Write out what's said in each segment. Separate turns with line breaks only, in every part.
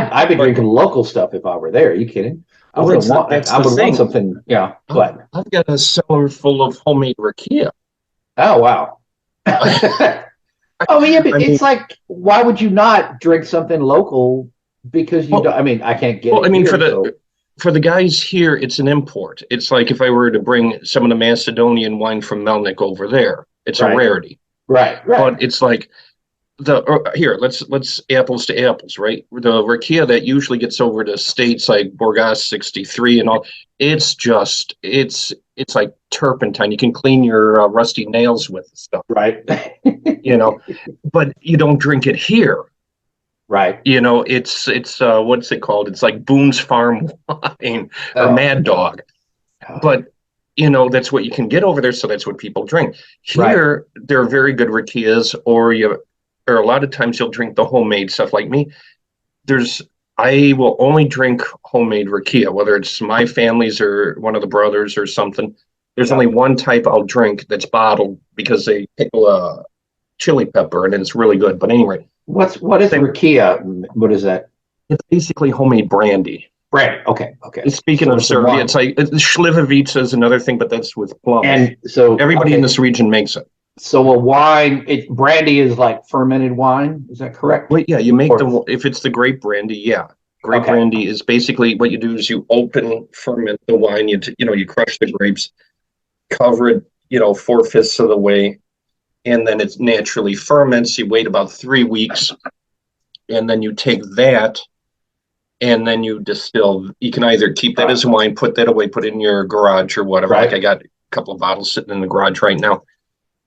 I'd be drinking local stuff if I were there. Are you kidding? I
Well,
wouldn't want.
that's
I
the
would want
thing.
something. Yeah, but
I've got a cellar full of homemade rakia.
oh wow. Oh yeah, but
I mean,
it's like, why would you not drink something local? Because you don't.
well,
I mean, I can't get
well, I
it
mean,
here, so
for the guys here, it's an import. It's like if I were to bring some of the Macedonian wine from Melnik over there, it's a
right,
rarity.
right.
But it's like here. Let's apples to apples, right? The rakia that usually gets over to states like Borgas 63 and all, it's like turpentine. You can clean your rusty nails with the stuff,
Right.
you know. But you don't drink it here.
Right.
It's what's it called? It's like Boone's Farm wine or
Oh,
Mad Dog.
oh,
But that's what you can get over there, so that's what people drink.
right.
Here, there are very good rakias, or a lot of times you'll drink the homemade stuff. Like me, I will only drink homemade rakia, whether it's my family's or one of the brothers or something. There's
Yeah.
only one type I'll drink that's bottled because they pickle a chili pepper and it's really good. But anyway,
What is
same,
rakia? What is that?
it's basically homemade brandy.
Brand. Okay. Okay.
Speaking
So
of
it's a
Serbia,
wine.
it's like Slivovica is another thing, but that's with plums.
And so
Everybody in
okay.
this region makes it.
So a wine, brandy is like fermented wine. Is that correct?
Well, yeah, you make
Or
if it's the grape brandy, yeah. Grape
okay.
brandy is basically what you do is you ferment the wine. You crush the grapes, cover it, 4/5 of the way, and then it naturally ferments. You wait about 3 weeks, and then you take that, and then you distill. You can either keep that as wine, put that away, put it in your garage or whatever.
Right.
Like I got a couple of bottles sitting in the garage right now,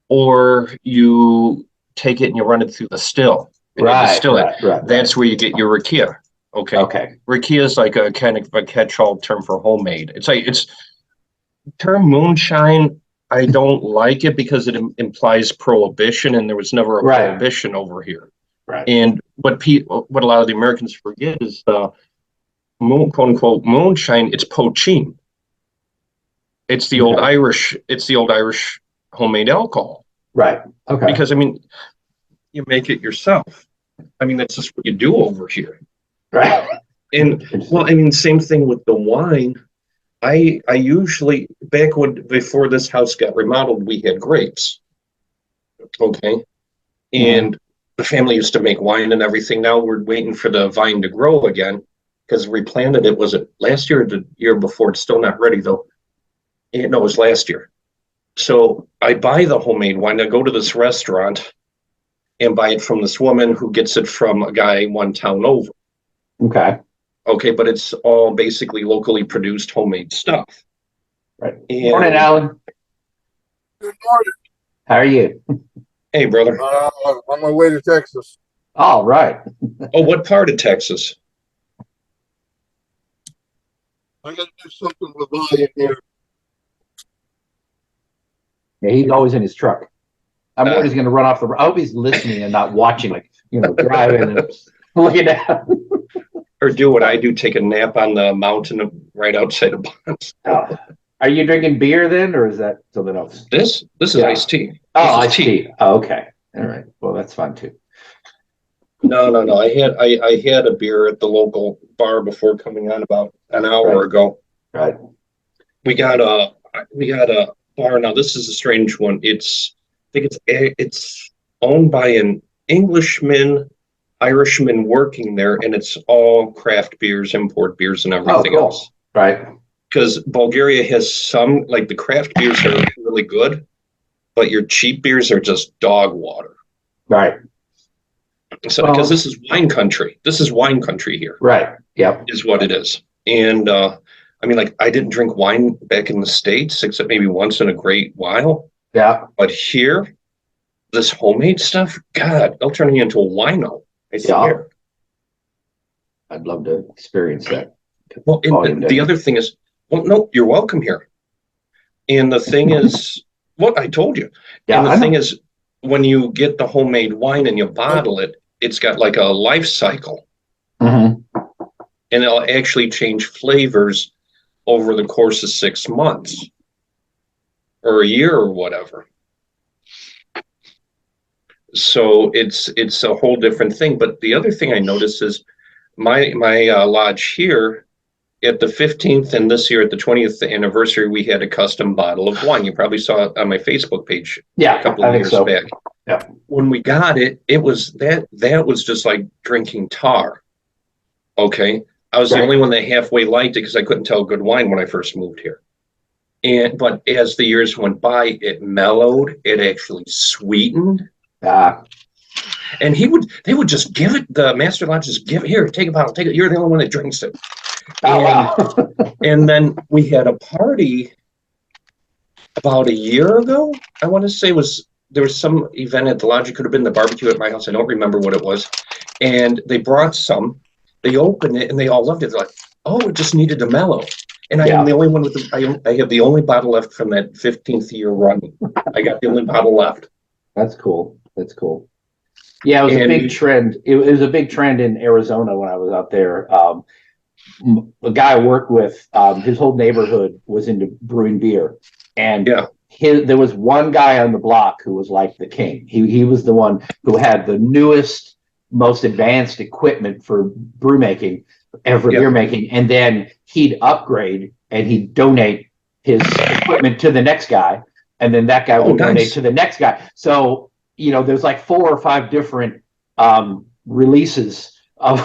or you take it and you run it through the still and you distill it. That's where you get your rakia. Okay.
Okay.
Rakia is like a kind of a catch-all term for homemade. It's term moonshine. I don't like it because it implies prohibition, and there was never a prohibition over here.
Right.
And what a lot of the Americans forget is the quote unquote moonshine. It's poaching. It's the old Irish. It's the old Irish homemade alcohol.
Right. Okay.
Because you make it yourself. That's just what you do over here.
Right.
And same thing with the wine. I usually before this house got remodeled, we had grapes. Okay. And the family used to make wine and everything. Now we're waiting for the vine to grow again because we planted it. Was it last year or the year before? It's still not ready though. No, it was last year. So I buy the homemade wine. I go to this restaurant and buy it from this woman who gets it from a guy one town over.
Okay.
Okay, but it's all basically locally produced homemade stuff.
Right. Morning, Alan.
Good morning.
How are you?
Hey, brother.
On my way to Texas.
All right.
Oh, what part of Texas?
I got to do something with volume here.
Yeah, he's always in his truck. I'm worried he's going to run off the road. I hope he's listening and not watching, like, driving and looking down.
Or do what I do, take a nap on the mountain right outside of Bonds.
Are you drinking beer then, or is that something else?
This is iced tea.
Oh, iced tea. Oh, okay. All right. Well, that's fine too.
No. I had a beer at the local bar before coming on about an hour ago.
Right.
We got a bar now. This is a strange one. I think it's owned by an Irishman working there, and it's all craft beers, import beers, and everything else.
Right.
Because Bulgaria has some, like the craft beers are really good, but your cheap beers are just dog water.
Right.
So because this is wine country. This is wine country here.
Right. Yep.
Is what it is. And I didn't drink wine back in the States except maybe once in a great while.
Yeah.
But here, this homemade stuff, God, they'll turn you into a wino.
I'd love to experience that.
Well, the other thing is, well, no, you're welcome here. And the thing is, what I told you. Yeah, and the thing is, when you get the homemade wine and you bottle it, it's got like a life cycle.
Mm-hmm.
And it'll actually change flavors over the course of 6 months or a year or whatever. So it's a whole different thing. But the other thing I noticed is my lodge here at the 15th and this year at the 20th anniversary, we had a custom bottle of wine. You probably saw it on my Facebook page
Yeah,
a couple
I
of
think
years
so.
back.
Yeah.
When we got it, it was that was just like drinking tar. Okay. I was the
Right.
only one that halfway liked it because I couldn't tell good wine when I first moved here. But as the years went by, it mellowed, it actually sweetened. And they would just give it, the master lodge just give it, here, take a bottle, take it. You're the only one that drinks it.
Oh, wow.
And then we had a party about a year ago. I want to say there was some event at the lodge. It could have been the barbecue at my house. I don't remember what it was. And they brought some. They opened it and they all loved it. They're like, oh, it just needed to mellow. And I am the only one with I have the only bottle left from that 15th year running. I got the only bottle left.
That's cool. That's cool. Yeah, it was a big trend. It was a big trend in Arizona when I was out there. A guy I worked with, his whole neighborhood was into brewing beer. And there was one guy on the block who was like the king. He was the one who had the newest, most advanced equipment for brew making and for beer making. And then he'd upgrade and he'd donate his equipment to the next guy. And then that guy would donate to the next guy. So, there's like 4 or 5 different releases of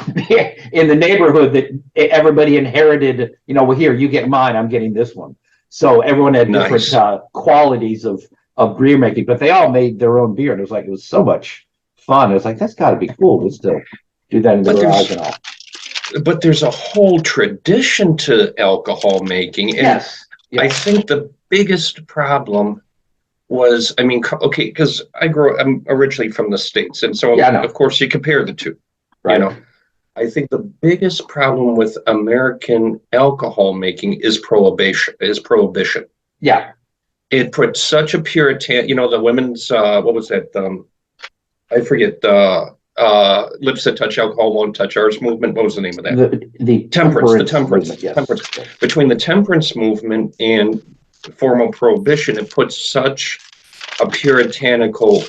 in the neighborhood that everybody inherited. Well, here, you get mine, I'm getting this one. So everyone had different qualities of beer making, but they all made their own beer. And it was so much fun. It was like, that's got to be cool just to do that in the garage and all.
But there's a whole tradition to alcohol making. And I think the biggest problem was, because I'm originally from the States. And so, of course, you compare the two,
right.
I think the biggest problem with American alcohol making is prohibition.
Yeah.
It put such a Puritan, the women's, what was that? I forget, lips that touch alcohol won't touch ours movement. What was the name of that?
The temperance movement, yes.
Temperance. Between the temperance movement and formal prohibition, it puts such a puritanical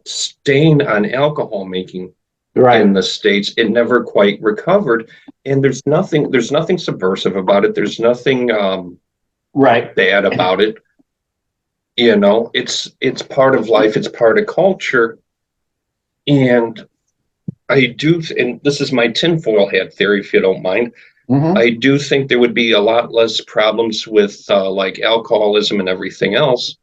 stain on alcohol making in the States. It never quite recovered, and there's nothing subversive about it. There's nothing bad about it. It's part of life. It's part of culture. And and this is my tinfoil hat theory, if you don't mind. Mm-hmm. I do think there would be a lot less problems with like alcoholism and everything else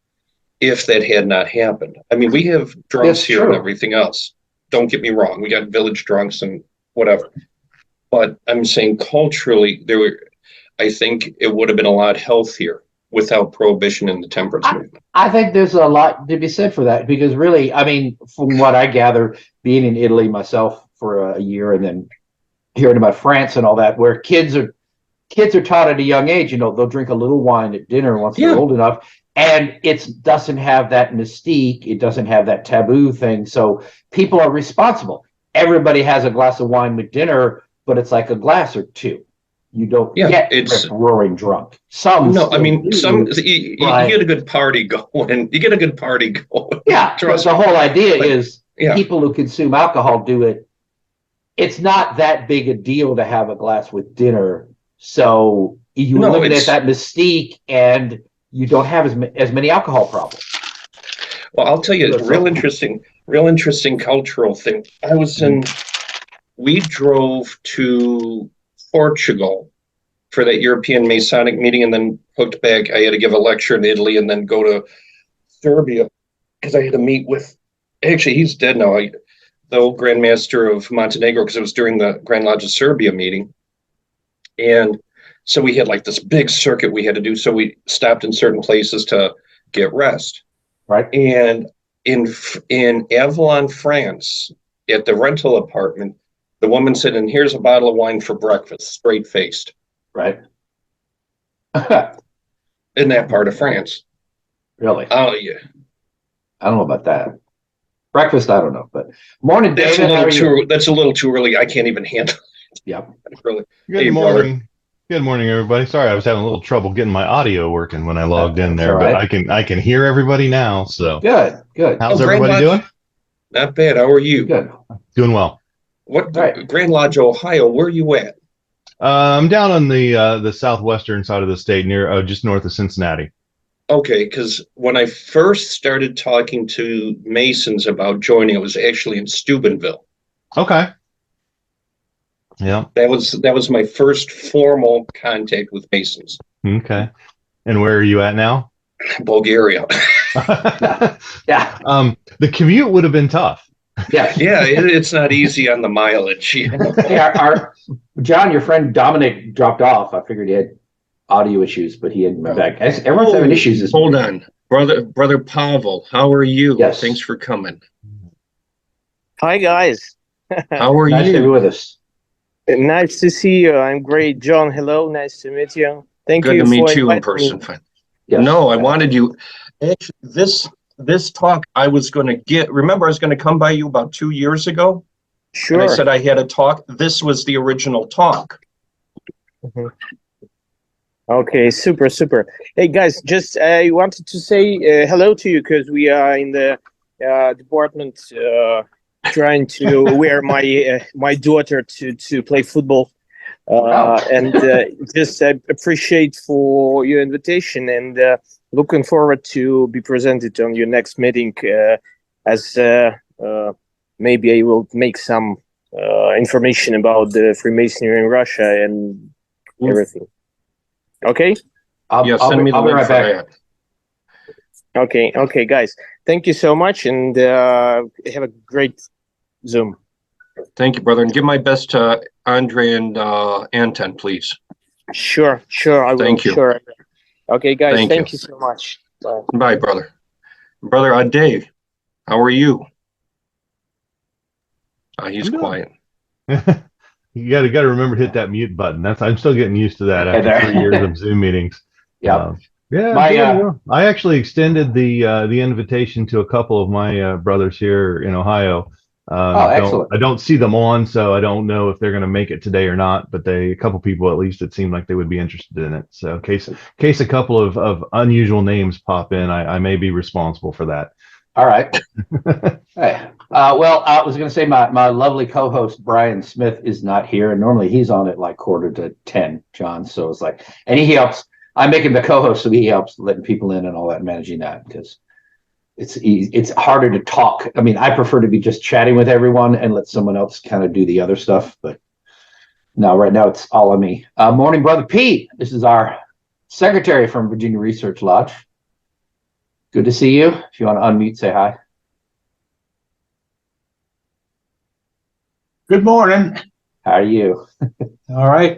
if that had not happened. We have drunks here and everything else. Don't get me wrong. We got village drunks and whatever. But I'm saying culturally, I think it would have been a lot healthier without prohibition in the temperance movement.
I think there's a lot to be said for that, because really, from what I gather, being in Italy myself for a year and then hearing about France and all that, where kids are taught at a young age, they'll drink a little wine at dinner once they're old enough, and it doesn't have that mystique, it doesn't have that taboo thing, so people are responsible. Everybody has a glass of wine with dinner, but it's like a glass or two. You don't get roaring drunk. You
get a good party going. You get a good party going.
Yeah, but the whole idea is people who consume alcohol do it. It's not that big a deal to have a glass with dinner, so you eliminate that mystique, and you don't have as many alcohol problems.
Well, I'll tell you, real interesting cultural thing. We drove to Portugal for that European Masonic meeting, and then hooked back. I had to give a lecture in Italy and then go to Serbia because I had to meet with, actually he's dead now, the old Grand Master of Montenegro, because it was during the Grand Lodge of Serbia meeting. And so we had like this big circuit we had to do. So we stopped in certain places to get rest.
Right.
And in Avalon, France, at the rental apartment, the woman said, "And here's a bottle of wine for breakfast," straight-faced.
Right.
In that part of France.
Really?
Oh, yeah.
I don't know about that. Breakfast, I don't know. But morning,
that's
David.
That's a little too early. I can't even handle it.
Yep.
Really.
Good morning. Brother. Good morning, everybody. Sorry, I was having a little trouble getting my audio working when I logged in there, but I can hear everybody now. So
good.
How's everybody doing?
Not bad. How are you?
Good.
Doing well.
What
Right.
Grand Lodge, Ohio? Where are you at?
I'm down on the southwestern side of the state, near just north of Cincinnati.
Okay, because when I first started talking to Masons about joining, it was actually in Steubenville.
Okay. Yeah.
That was my first formal contact with Masons.
Okay. And where are you at now?
Bulgaria.
Yeah.
The commute would have been tough.
Yes.
Yeah, it's not easy on the mileage. You know?
Hey, John, your friend Dominic dropped off. I figured he had audio issues, but he hadn't been back. Everyone's having issues this
Hold
morning.
on. Brother Pavel, how are you?
Yes.
Thanks for coming.
Hi guys,
How are
Nice to be
you?
with us.
nice to see you. I'm great, John. Hello, nice to meet you. Thank
Good
you
to meet
for
you in
inviting me.
person.
Yes.
No, I wanted you. Actually, this talk I was going to get. Remember, I was going to come by you about 2 years ago, and I
Sure.
said I had a talk. This was the original talk.
Mhm. Okay, super. Hey guys, just I wanted to say hello to you because we are in the department trying to wear my daughter to play football. And just appreciate for your invitation and looking forward to be presented on your next meeting as maybe I will make some information about the Freemasonry in Russia and everything. Okay?
Yeah, send me the
I'll be
link
right
for
back.
that.
Okay, guys. Thank you so much and have a great Zoom.
Thank you, brother, and give my best to Andre and Anton, please.
Sure, I will.
Thank you.
Sure. Okay, guys.
Thank
Thank
you.
you so much. Bye.
Bye, brother. Brother Dave, how are you? He's
I'm good.
quiet.
You got to remember to hit that mute button. I'm still getting used to that after
there.
3 years of Zoom meetings.
Yeah.
Yeah,
My,
good. I actually extended the invitation to a couple of my brothers here in Ohio.
Excellent.
I don't see them on, so I don't know if they're going to make it today or not. But a couple people at least, it seemed like they would be interested in it. So, in case a couple of unusual names pop in, I may be responsible for that.
All right. Hey. Well, I was going to say my lovely co-host Brian Smith is not here, and normally he's on at like 9:45, John. So it's like, and he helps. I make him the co-host, so he helps letting people in and all that, managing that because it's easy. It's harder to talk. I mean, I prefer to be just chatting with everyone and let someone else kind of do the other stuff. But no, right now it's all on me. Morning, brother Pete. This is our secretary from Virginia Research Lodge. Good to see you. If you want to unmute, say hi.
Good morning.
How are you?
All right.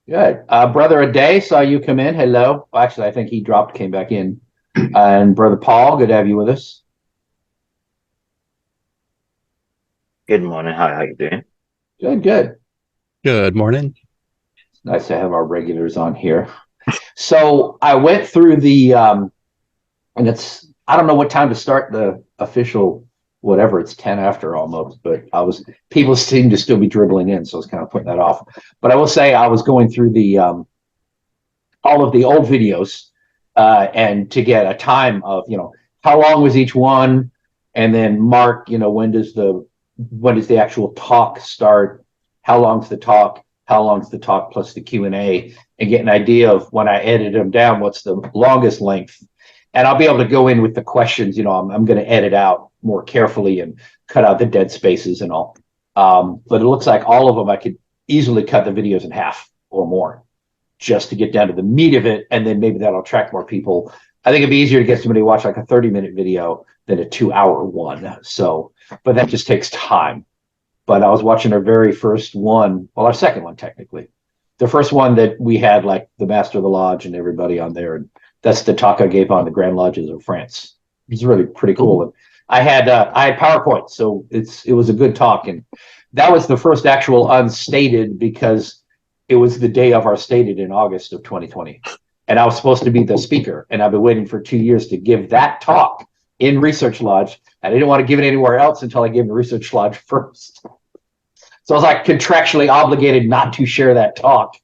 Good. Brother Aday, saw you come in. Hello. Well, actually, I think he dropped, came back in. And Brother Paul, good to have you with us.
Good morning. How you doing?
Good.
Good morning.
It's nice to have our regulars on here. So I went through and I don't know what time to start the official whatever, it's 10 after almost, but people seem to still be dribbling in, so I was kind of putting that off. But I will say I was going through all of the old videos and to get a time of, how long was each one, and then mark, when does the actual talk start, how long's the talk plus the Q&A, and get an idea of when I edit them down, what's the longest length. And I'll be able to go in with the questions, I'm going to edit out more carefully and cut out the dead spaces and all. But it looks like all of them, I could easily cut the videos in half or more just to get down to the meat of it. And then maybe that'll attract more people. I think it'd be easier to get somebody to watch like a 30-minute video than a 2-hour one. So, but that just takes time. But I was watching our very first one, well, our second one, technically. The first one that we had like the Master of the Lodge and everybody on there. And that's the talk I gave on the Grand Lodges of France. It's really pretty cool. And I had PowerPoint, so it was a good talk. And that was the first actual unstated because it was the day of our stated in August of 2020. And I was supposed to be the speaker. And I've been waiting for 2 years to give that talk in Research Lodge. I didn't want to give it anywhere else until I gave the Research Lodge first. So I was like contractually obligated not to share that talk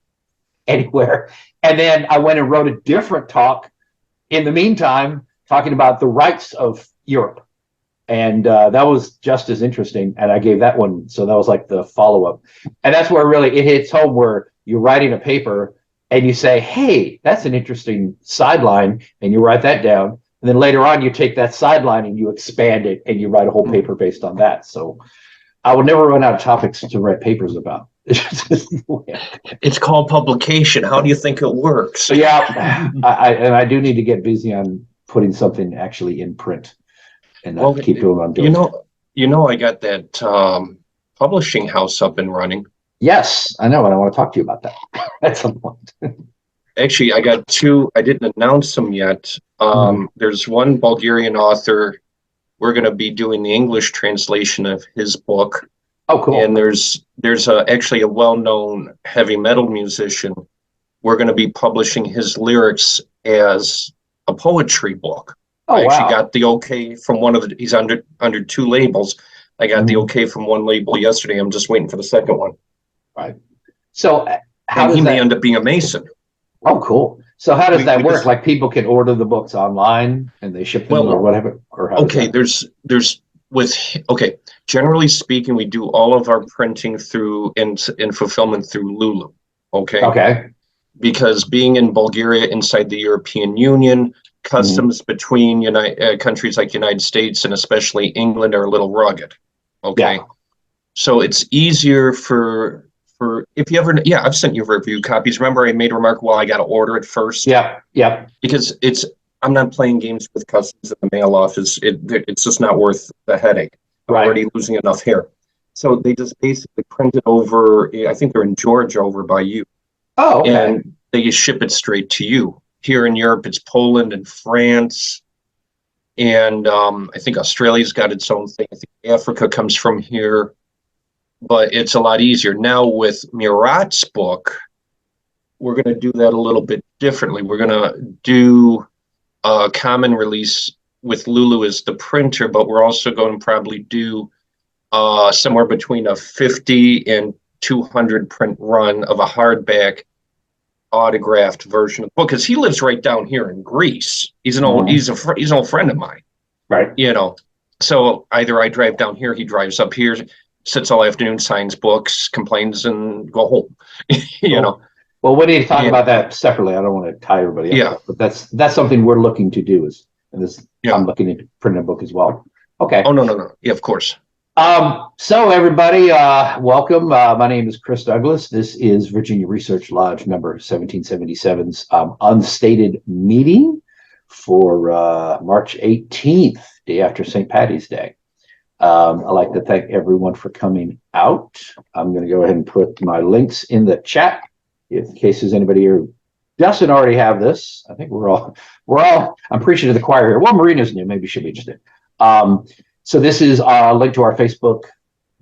anywhere. And then I went and wrote a different talk in the meantime, talking about the rights of Europe. and that was just as interesting. And I gave that one, so that was like the follow up, and that's where really it hits home where you're writing a paper and you say, "Hey, that's an interesting sideline," and you write that down, and then later on you take that sideline and you expand it and you write a whole paper based on that. So I will never run out of topics to write papers about.
It's called publication. How do you think it works?
So yeah, I do need to get busy on putting something actually in print and not keep doing what I'm doing.
I got that publishing house up and running.
Yes, I know, and I want to talk to you about that at some point.
Actually, I got two. I didn't announce them yet. There's one Bulgarian author. We're going to be doing the English translation of his book.
Oh, cool.
And there's actually a well-known heavy metal musician. We're going to be publishing his lyrics as a poetry book.
Oh,
I actually
wow.
got the okay from one of the, he's under two labels. I got the okay from one label yesterday. I'm just waiting for the second one.
Right. So how does
he may
that
end up being a Mason.
Oh, cool. So how does that work?
just-
Like people can order the books online and they ship them or whatever? Or how does
Okay,
that-
generally speaking, we do all of our printing through and fulfillment through Lulu.
Okay.
Because being in Bulgaria inside the European Union, customs between countries like United States and especially England are a little rugged. Okay.
Yeah.
So it's easier for if you ever, I've sent you review copies. Remember I made a remark, well, I got to order it first.
Yeah. Yeah.
Because I'm not playing games with customs in the mail office. It's just not worth the headache. I'm
Right.
already losing enough hair. So they just basically print it over, I think they're in Georgia over by you.
Oh, okay.
And they just ship it straight to you. Here in Europe, it's Poland and France. And I think Australia's got its own thing. I think Africa comes from here. But it's a lot easier. Now with Murat's book, we're going to do that a little bit differently. We're going to do a common release with Lulu as the printer, but we're also going to probably do somewhere between a 50 and 200 print run of a hardback autographed version of the book, because he lives right down here in Greece. He's an old he's an old friend of mine.
Right.
So either I drive down here, he drives up here, sits all afternoon, signs books, complains, and go home. Know.
Well, we need to talk about that separately. I don't want to tie everybody up, but that's something we're looking to do. I'm looking into printing a book as well. Okay.
Oh no. Yeah, of course.
So everybody, welcome. My name is Chris Douglas. This is Virginia Research Lodge number 1777's unstated meeting for March 18th, day after St. Patty's Day. I'd like to thank everyone for coming out. I'm going to go ahead and put my links in the chat in case there's anybody here who doesn't already have this. I think we're all, I'm preaching to the choir here. Well, Marina's new, maybe she'll be interested. So this is a link to our Facebook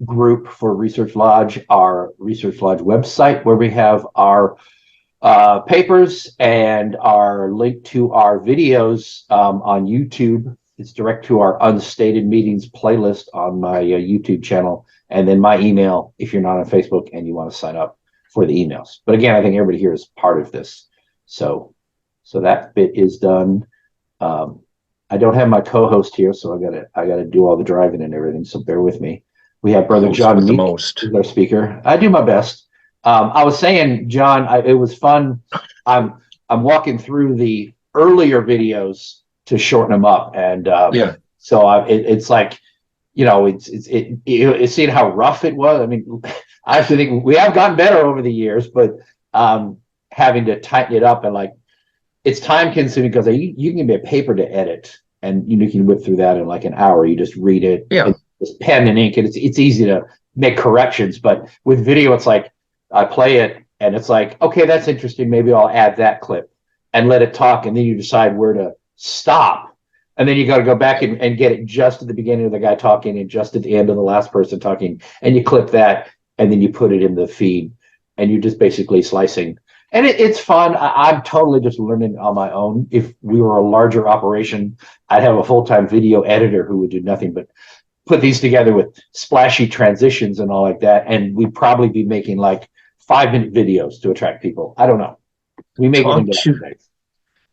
group for Research Lodge, our Research Lodge website, where we have our papers and our link to our videos on YouTube. It's direct to our Unstated Meetings playlist on my YouTube channel, and then my email if you're not on Facebook and you want to sign up for the emails. But again, I think everybody here is part of this. So that bit is done. I don't have my co-host here, so I gotta do all the driving and everything. So bear with me. We have Brother John Meek, who's our speaker. I do my best. I was saying, John, it was fun. I'm walking through the earlier videos to shorten them up, and so it's like, it's seeing how rough it was. I mean, I actually think we have gotten better over the years, but having to tighten it up and like it's time consuming because you can give me a paper to edit and you can whip through that in like an hour. You just read it, just pen and ink, and it's easy to make corrections. But with video, it's like I play it and it's like, okay, that's interesting. Maybe I'll add that clip and let it talk, and then you decide where to stop. And then you got to go back and get it just at the beginning of the guy talking and just at the end of the last person talking, and you clip that and then you put it in the feed and you're just basically slicing. And it's fun. I'm totally just learning on my own. If we were a larger operation, I'd have a full-time video editor who would do nothing but put these together with splashy transitions and all like that. And we'd probably be making like 5-minute videos to attract people. I don't know. We make it into that.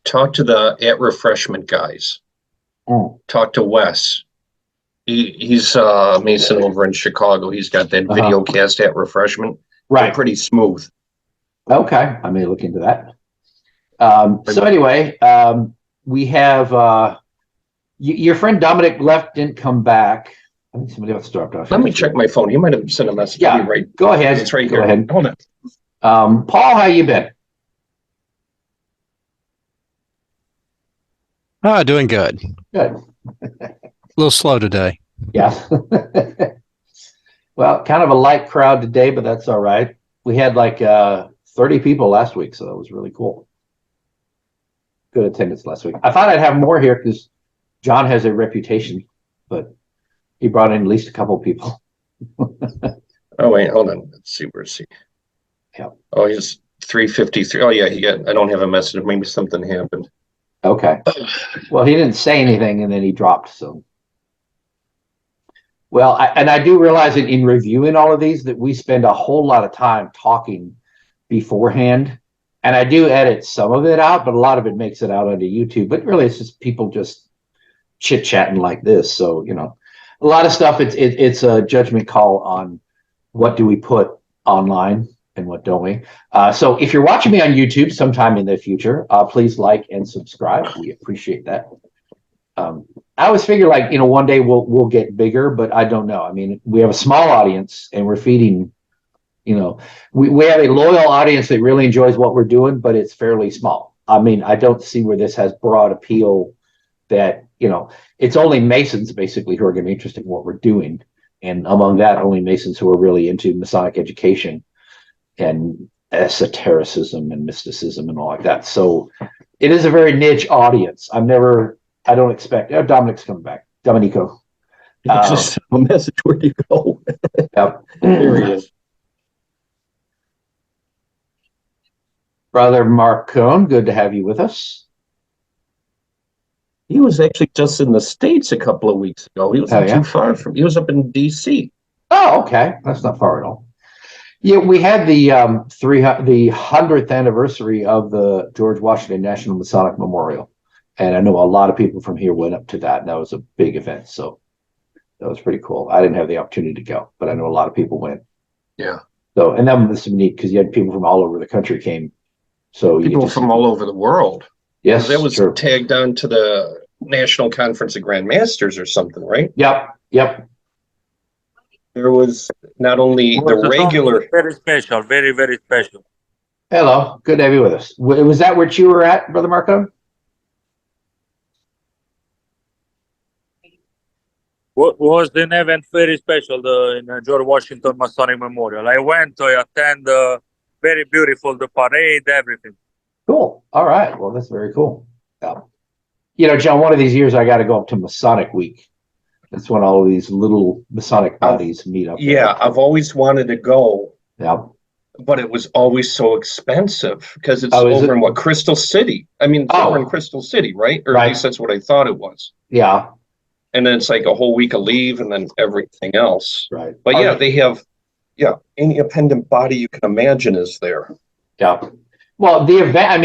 Talk to the at refreshment guys. Talk to Wes. He's Mason over in Chicago. He's got that video cast at Refreshment. They're
Right.
pretty smooth.
Okay. I may look into that. So anyway, we have your friend Dominic left, didn't come back. I think somebody else dropped off.
Let me check my phone. He might have sent a message.
Yeah,
to me, right.
Go ahead.
It's right
Go
here.
ahead.
Hold on.
Paul, how you been?
Doing good.
Good.
A little slow today.
Yeah. Well, kind of a light crowd today, but that's all right. We had like 30 people last week, so that was really cool. Good attendance last week. I thought I'd have more here because John has a reputation, but he brought in at least a couple people.
Oh, wait, hold on. Let's see. Where's he?
Yeah.
Oh, he's 353. Oh, yeah, I don't have a message. Maybe something happened.
Okay. Well, he didn't say anything and then he dropped. So, well, I do realize that in reviewing all of these that we spend a whole lot of time talking beforehand. And I do edit some of it out, but a lot of it makes it out onto YouTube. But really, it's just people just chit chatting like this. So, a lot of stuff, it's a judgment call on what do we put online and what don't we. So if you're watching me on YouTube sometime in the future, please like and subscribe. We appreciate that. I always figure like, one day we'll get bigger, but I don't know. I mean, we have a small audience and we're feeding, we have a loyal audience that really enjoys what we're doing, but it's fairly small. I mean, I don't see where this has broad appeal that, it's only Masons basically who are going to be interested in what we're doing. And among that, only Masons who are really into Masonic education and esotericism and mysticism and all like that. So it is a very niche audience. I don't expect, Dominic's coming back. Dominico.
Just a message. Where'd you go?
Yep.
There he is.
Brother Mark Cohn, good to have you with us.
He was actually just in the States a couple of weeks ago. He wasn't too far he was up in DC.
Oh, okay. That's not far at all. Yeah, we had the 100th anniversary of the George Washington National Masonic Memorial. And I know a lot of people from here went up to that. And that was a big event. So that was pretty cool. I didn't have the opportunity to go, but I know a lot of people went.
Yeah.
So, and that was neat because you had people from all over the country came. So
people from all over the world.
Yes.
That was tagged on to the National Conference of Grand Masters or something, right?
Yep.
There was not only the regular.
Very special, very, very special.
Hello, good to have you with us. Was that where you were at, Brother Marco?
Was an event very special in George Washington Masonic Memorial. I went to attend very beautiful, the parade, everything.
Cool. All right. Well, that's very cool. John, one of these years I got to go up to Masonic Week. That's when all of these little Masonic bodies meet up.
Yeah, I've always wanted to go.
Yeah.
But it was always so expensive because it's
over
in Crystal City. I mean, it's over in Crystal City, right? Or at least that's what I thought it was.
Yeah.
And then it's like a whole week of leave and then everything else.
Right.
But yeah, they have, any independent body you can imagine is there.
Yeah. Well, the event,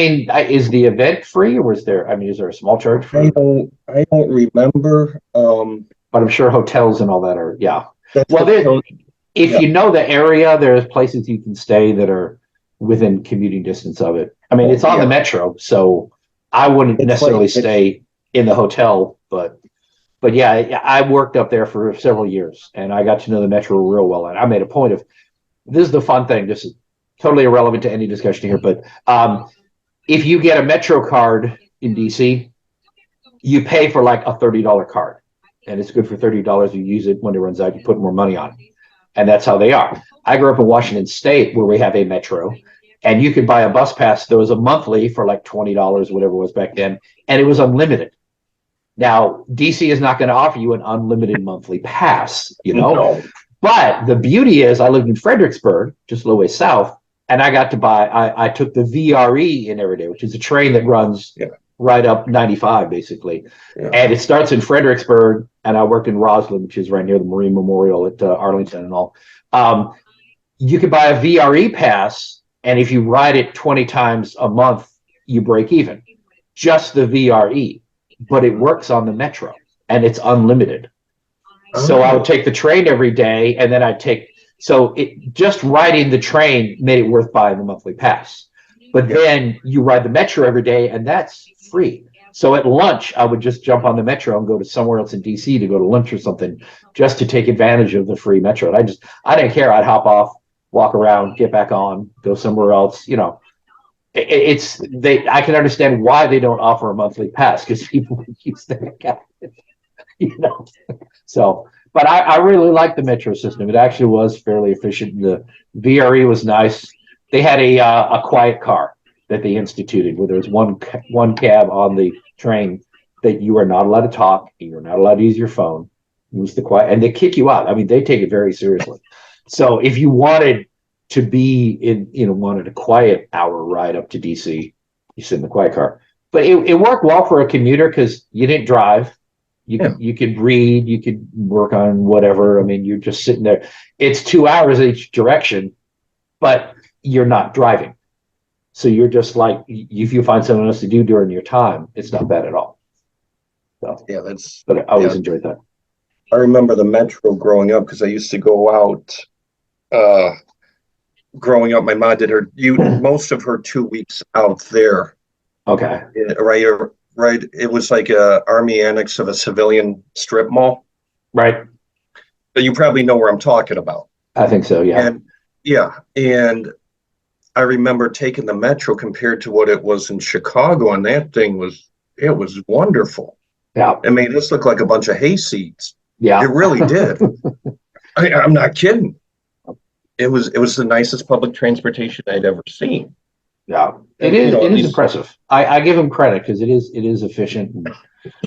is the event free or is there a small charge for it?
I don't remember.
But I'm sure hotels and all that are, Well, if you know the area, there's places you can stay that are within commuting distance of it. I mean, it's on the metro, so I wouldn't necessarily stay in the hotel, but yeah, I worked up there for several years and I got to know the metro real well. And I made a point of, this is the fun thing. This is totally irrelevant to any discussion here, but if you get a metro card in DC, you pay for like a $30 card and it's good for $30. You use it when it runs out, you put more money on it. And that's how they are. I grew up in Washington State where we have a metro and you could buy a bus pass that was a monthly for like $20, whatever it was back then. And it was unlimited. Now, DC is not going to offer you an unlimited monthly pass,
No.
But the beauty is I lived in Fredericksburg, just a little way south, and I got to I took the VRE in every day, which is a train that runs right up 95, basically. Yeah. And it starts in Fredericksburg, and I worked in Roslyn, which is right near the Marine Memorial at Arlington and all. You could buy a VRE pass, and if you ride it 20 times a month, you break even. Just the VRE. But it works on the metro, and it's unlimited. So I would take the train every day, and then just riding the train made it worth buying the monthly pass. But then you ride the metro every day, and that's free. So at lunch, I would just jump on the metro and go to somewhere else in DC to go to lunch or something, just to take advantage of the free metro. And I didn't care. I'd hop off, walk around, get back on, go somewhere else. You know, I can understand why they don't offer a monthly pass, because people would use their account. You know, so. But I really like the metro system. It actually was fairly efficient. The VRE was nice. They had a quiet car that they instituted, where there was one cab on the train that you are not allowed to talk, you're not allowed to use your phone. Use the quiet, and they kick you out. I mean, they take it very seriously. So if you wanted to be wanted a quiet hour ride up to DC, you sit in the quiet car. But it worked well for a commuter, because you didn't drive. You could read, you could work on whatever. I mean, you're just sitting there. It's 2 hours each direction, but you're not driving. So you're just like, if you find something else to do during your time, it's not bad at all. So
Yeah,
but I always enjoyed that.
I remember the metro growing up, because I used to go out. Growing up, my mom did most of her 2 weeks out there.
Okay.
Right. It was like a army annex of a civilian strip mall.
Right.
But you probably know where I'm talking about.
I think so. Yeah.
And I remember taking the metro compared to what it was in Chicago, and that thing was wonderful.
Yeah.
It made us look like a bunch of hay seeds.
Yeah.
It really did. I'm not kidding. It was the nicest public transportation I'd ever seen.
Yeah, it is impressive. I give them credit, because it is efficient, and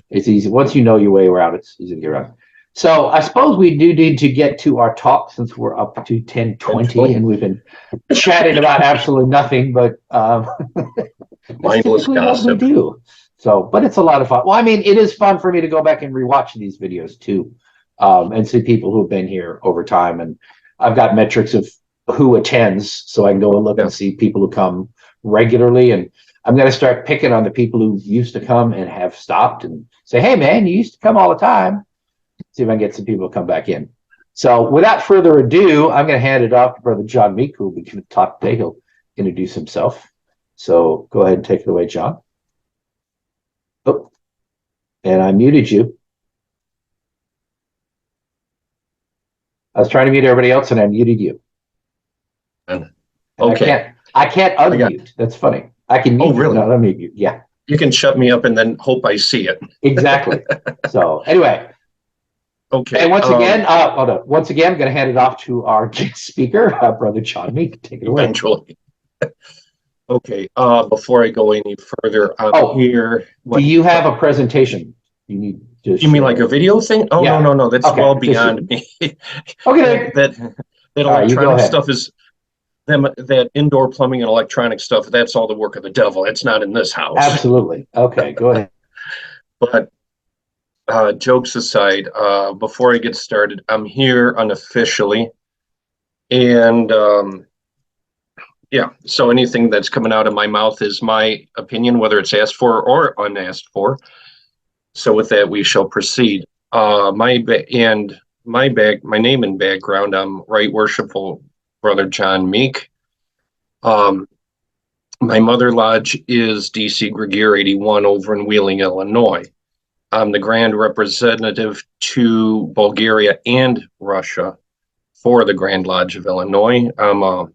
it's easy. Once you know your way around, it's easy to get around. So I suppose we do need to get to our talk, since we're up to 10:20, and we've been chatting about absolutely nothing but
mindless gossip.
What we do. So, but it's a lot of fun. Well, I mean, it is fun for me to go back and rewatch these videos too, and see people who've been here over time. And I've got metrics of who attends, so I can go and look and see people who come regularly. And I'm going to start picking on the people who used to come and have stopped, and say, hey man, you used to come all the time. See if I can get some people to come back in. So without further ado, I'm going to hand it off to Brother John Meek, who will be giving the talk today. He'll introduce himself. So go ahead and take it away, John. Oh, and I muted you. I was trying to mute everybody else, and I muted you.
Okay.
I can't unmute. That's funny. I can mute
really?
you, not unmute you. Yeah.
You can shut me up and then hope I see it.
Exactly. So anyway.
Okay.
And once again, hold on. Once again, I'm going to hand it off to our guest speaker, Brother John Meek. Take it away.
Eventually. Okay. Before I go any further, here.
Do you have a presentation? You need to.
You mean like a video thing? Oh,
Yeah.
no. That's
Okay,
well beyond me.
Okay.
That
right,
electronic stuff is that indoor plumbing and electronic stuff. That's all the work of the devil. It's not in this house.
Absolutely. Okay. Go ahead.
But jokes aside, before I get started, I'm here unofficially, and so anything that's coming out of my mouth is my opinion, whether it's asked for or unasked for. So with that, we shall proceed. My name and background, I'm Right Worshipful Brother John Meek. My mother lodge is DC Gregere 81 over in Wheeling, Illinois. I'm the grand representative to Bulgaria and Russia for the Grand Lodge of Illinois. I'm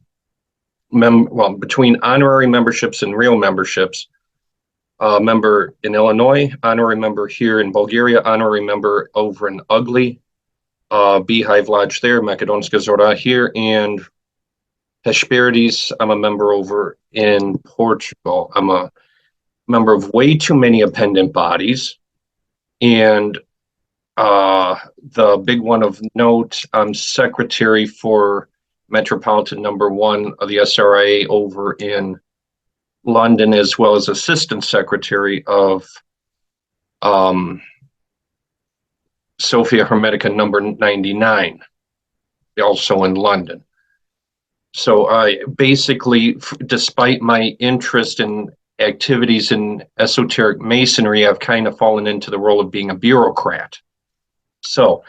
between honorary memberships and real memberships, member in Illinois, honorary member here in Bulgaria, honorary member over in Ugly, Beehive Lodge there, Makedonska Zora here, and Hesperides, I'm a member over in Portugal. I'm a member of way too many appendant bodies. And the big one of note, I'm secretary for Metropolitan number 1 of the SRIA over in London, as well as assistant secretary of Sophia Hermetica number 99, also in London. So I basically, despite my interest in activities in esoteric masonry, I've kind of fallen into the role of being a bureaucrat. So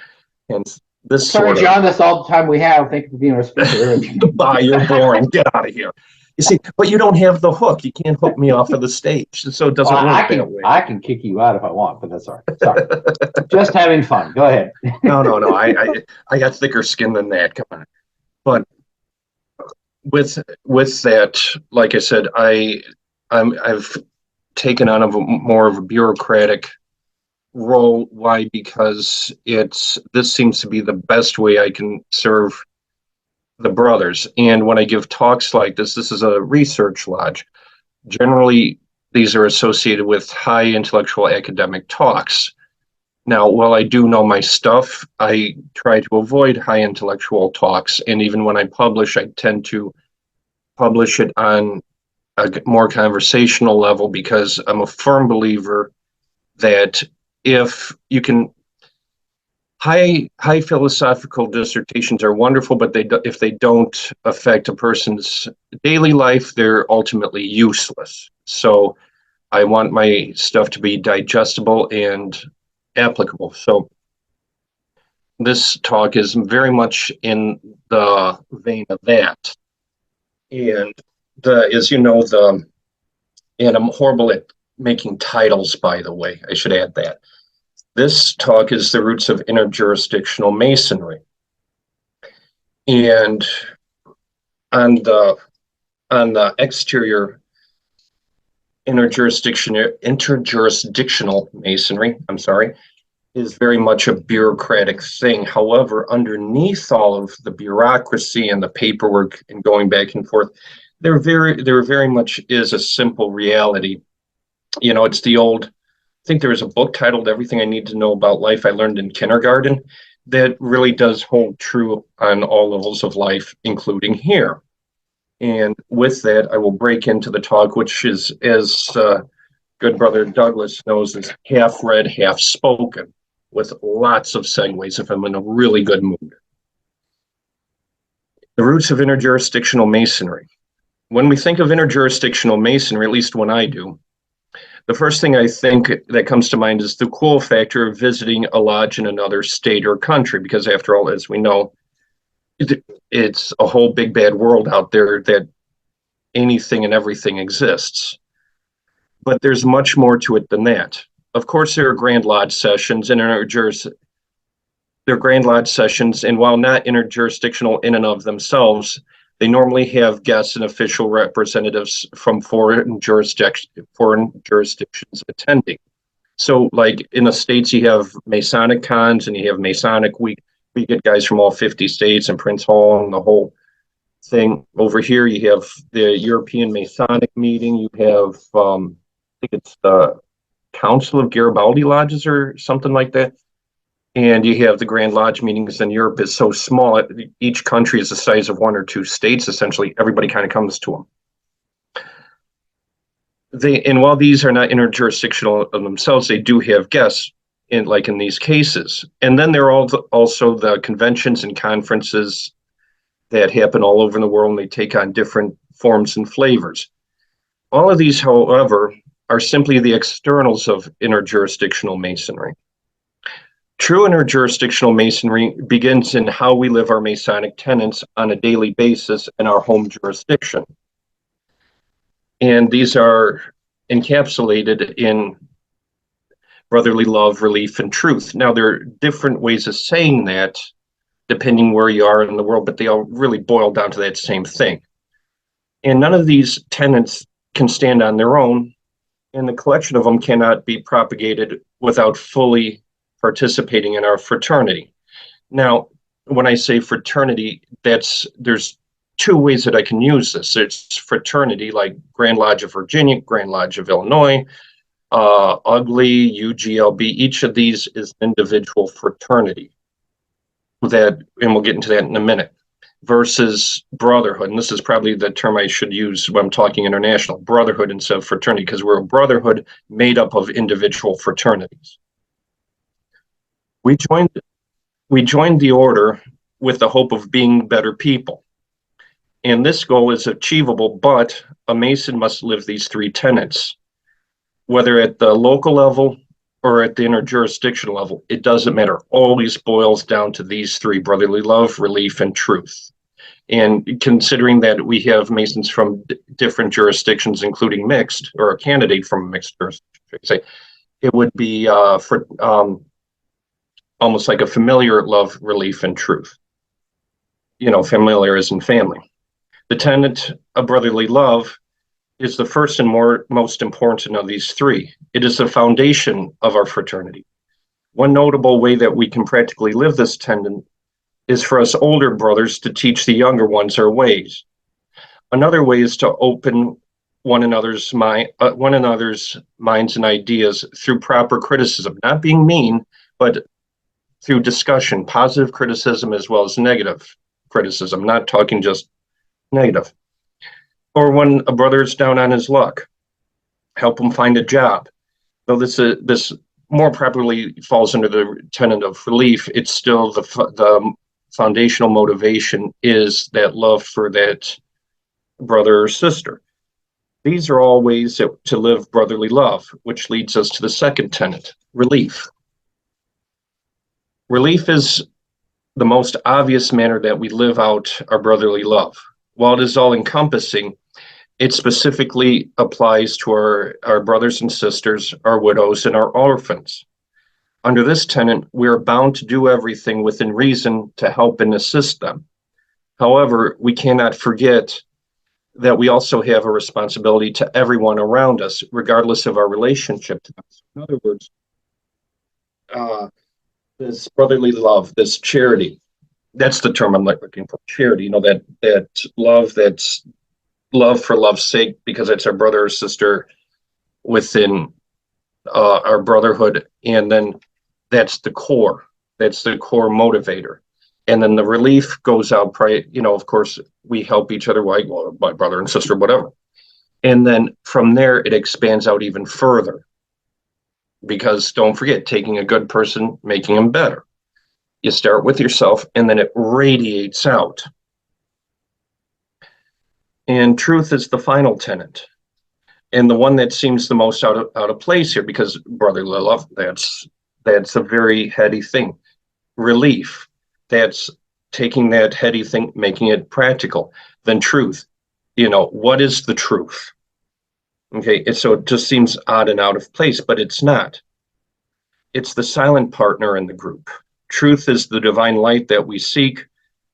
And this
Sorry,
sort of,
John, that's all the time we have. Thank you for being our speaker.
bye, you're boring. Get out of here. You see, but you don't have the hook. You can't hook me off of the stage. So it doesn't
Well,
work that way.
I can kick you out if I want, but that's all right. Sorry. Just having fun. Go ahead.
No. I got thicker skin than that. Come on. But with that, like I said, I've taken on more of a bureaucratic role. Why? Because this seems to be the best way I can serve the brothers. And when I give talks like this is a research lodge. Generally, these are associated with high intellectual academic talks. Now, while I do know my stuff, I try to avoid high intellectual talks. And even when I publish, I tend to publish it on a more conversational level because I'm a firm believer that if you can, high philosophical dissertations are wonderful, but if they don't affect a person's daily life, they're ultimately useless. So I want my stuff to be digestible and applicable. So this talk is very much in the vein of that. And and I'm horrible at making titles, by the way, I should add that. This talk is the roots of inter-jurisdictional Masonry. And on the exterior, interjurisdictional Masonry, is very much a bureaucratic thing. However, underneath all of the bureaucracy and the paperwork and going back and forth, there very much is a simple reality. It's the old, I think there was a book titled Everything I Need to Know About Life I Learned in Kindergarten that really does hold true on all levels of life, including here. And with that, I will break into the talk, which is, as good brother Douglas knows, is half read, half spoken, with lots of segues if I'm in a really good mood. The roots of interjurisdictional Masonry. When we think of interjurisdictional Masonry, at least when I do, the first thing I think that comes to mind is the cool factor of visiting a lodge in another state or country, because after all, as we know, it's a whole big bad world out there that anything and everything exists. But there's much more to it than that. Of course, there are Grand Lodge sessions and and while not interjurisdictional in and of themselves, they normally have guests and official representatives from foreign jurisdictions attending. So, like in the States, you have Masonic cons and you have Masonic week. We get guys from all 50 states and Prince Hall and the whole thing. Over here, you have the European Masonic meeting. You have, I think it's the Council of Garibaldi Lodges or something like that. And you have the Grand Lodge meetings, and Europe is so small. Each country is the size of one or two states, essentially. Everybody kind of comes to them. And while these are not interjurisdictional of themselves, they do have guests, in these cases. And then there are also the conventions and conferences that happen all over the world, and they take on different forms and flavors. All of these, however, are simply the externals of interjurisdictional Masonry. True interjurisdictional Masonry begins in how we live our Masonic tenets on a daily basis in our home jurisdiction. And these are encapsulated in brotherly love, relief, and truth. Now, there are different ways of saying that depending where you are in the world, but they all really boil down to that same thing. And none of these tenets can stand on their own, and the collection of them cannot be propagated without fully participating in our fraternity. Now, when I say fraternity, there's two ways that I can use this. It's fraternity, like Grand Lodge of Virginia, Grand Lodge of Illinois, UGLY, UGLB. Each of these is individual fraternity. And we'll get into that in a minute. Versus brotherhood, and this is probably the term I should use when I'm talking international, brotherhood instead of fraternity, because we're a brotherhood made up of individual fraternities. We joined the order with the hope of being better people. And this goal is achievable, but a Mason must live these three tenets, whether at the local level or at the interjurisdictional level, it doesn't matter. Always boils down to these three: brotherly love, relief, and truth. And considering that we have Masons from different jurisdictions, including mixed, or a candidate from a mixed jurisdiction, it would be for almost like a familiar love, relief, and truth. Familiar is in family. The tenet of brotherly love is the first and most important of these three. It is the foundation of our fraternity. One notable way that we can practically live this tenet is for us older brothers to teach the younger ones our ways. Another way is to open one another's minds and ideas through proper criticism, not being mean, but through discussion, positive criticism as well as negative criticism, not talking just negative. Or when a brother is down on his luck, help him find a job. Though this more properly falls under the tenet of relief, it's still the foundational motivation is that love for that brother or sister. These are all ways to live brotherly love, which leads us to the second tenet, relief. Relief is the most obvious manner that we live out our brotherly love. While it is all encompassing, it specifically applies to our brothers and sisters, our widows, and our orphans. Under this tenet, we are bound to do everything within reason to help and assist them. However, we cannot forget that we also have a responsibility to everyone around us, regardless of our relationship to them. In other words, this brotherly love, this charity, that's the term I'm looking for, charity, that love, that's love for love's sake, because it's our brother or sister within our brotherhood. And then that's the core motivator. And then the relief goes out, of course, we help each other, like, well, my brother and sister, whatever. And then from there, it expands out even further. Because don't forget, taking a good person, making them better. You start with yourself, and then it radiates out. And truth is the final tenet, and the one that seems the most out of place here, because brotherly love, that's a very heady thing. Relief, that's taking that heady thing, making it practical. Then truth, what is the truth? Okay, so it just seems odd and out of place, but it's not. It's the silent partner in the group. Truth is the divine light that we seek,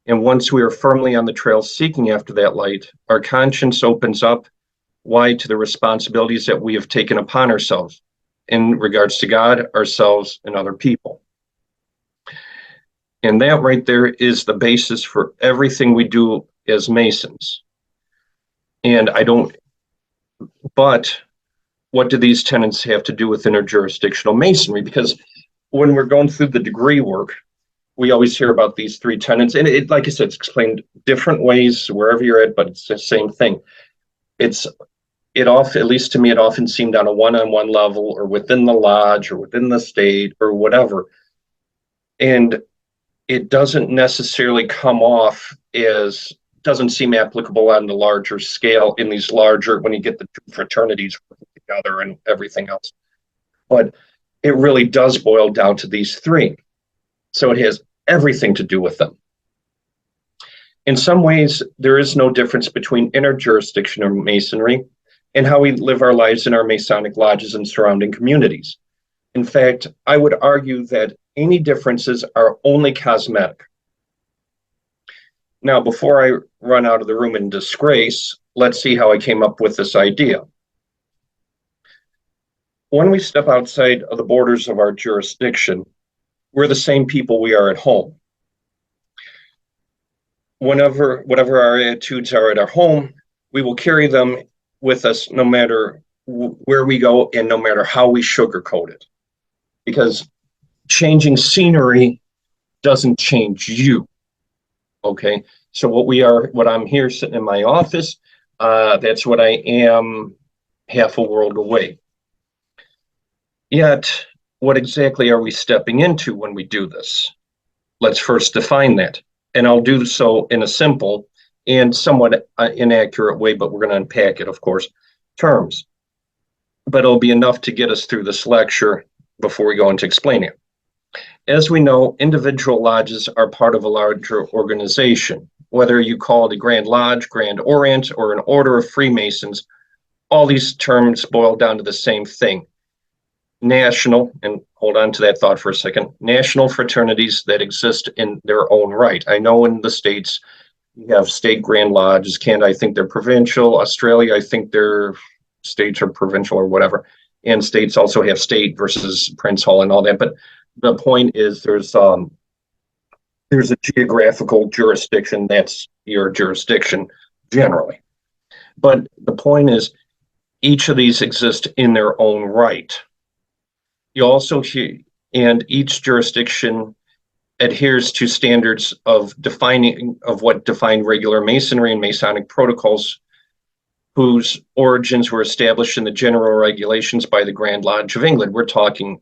and once we are firmly on the trail seeking after that light, our conscience opens up wide to the responsibilities that we have taken upon ourselves in regards to God, ourselves, and other people. And that right there is the basis for everything we do as Masons. But what do these tenets have to do with interjurisdictional Masonry? Because when we're going through the degree work, we always hear about these three tenets, and it, like I said, it's explained different ways wherever you're at, but it's the same thing. At least to me, it often seemed on a one-on-one level, or within the lodge, or within the state, or whatever. And it doesn't necessarily come off as, doesn't seem applicable on the larger scale in these larger, when you get the two fraternities working together and everything else. But it really does boil down to these three. So it has everything to do with them. In some ways, there is no difference between interjurisdictional Masonry and how we live our lives in our Masonic lodges and surrounding communities. In fact, I would argue that any differences are only cosmetic. Now, before I run out of the room in disgrace, let's see how I came up with this idea. When we step outside of the borders of our jurisdiction, we're the same people we are at home. Whatever our attitudes are at our home, we will carry them with us no matter where we go and no matter how we sugarcoat it. Because changing scenery doesn't change you. Okay, so what I'm here sitting in my office, that's what I am half a world away. Yet, what exactly are we stepping into when we do this? Let's first define that. And I'll do so in a simple and somewhat inaccurate way, but we're going to unpack it, of course, terms. But it'll be enough to get us through this lecture before we go into explaining it. As we know, individual lodges are part of a larger organization. Whether you call it a Grand Lodge, Grand Orient, or an Order of Freemasons, all these terms boil down to the same thing. National, and hold on to that thought for a second, national fraternities that exist in their own right. I know in the States, you have state Grand Lodges. Canada, I think they're provincial. Australia, I think their states are provincial or whatever. And states also have state versus Prince Hall and all that. But the point is there's a geographical jurisdiction. That's your jurisdiction generally. But the point is each of these exist in their own right. You also hear, and each jurisdiction adheres to standards of what define regular Masonry and Masonic protocols, whose origins were established in the general regulations by the Grand Lodge of England. We're talking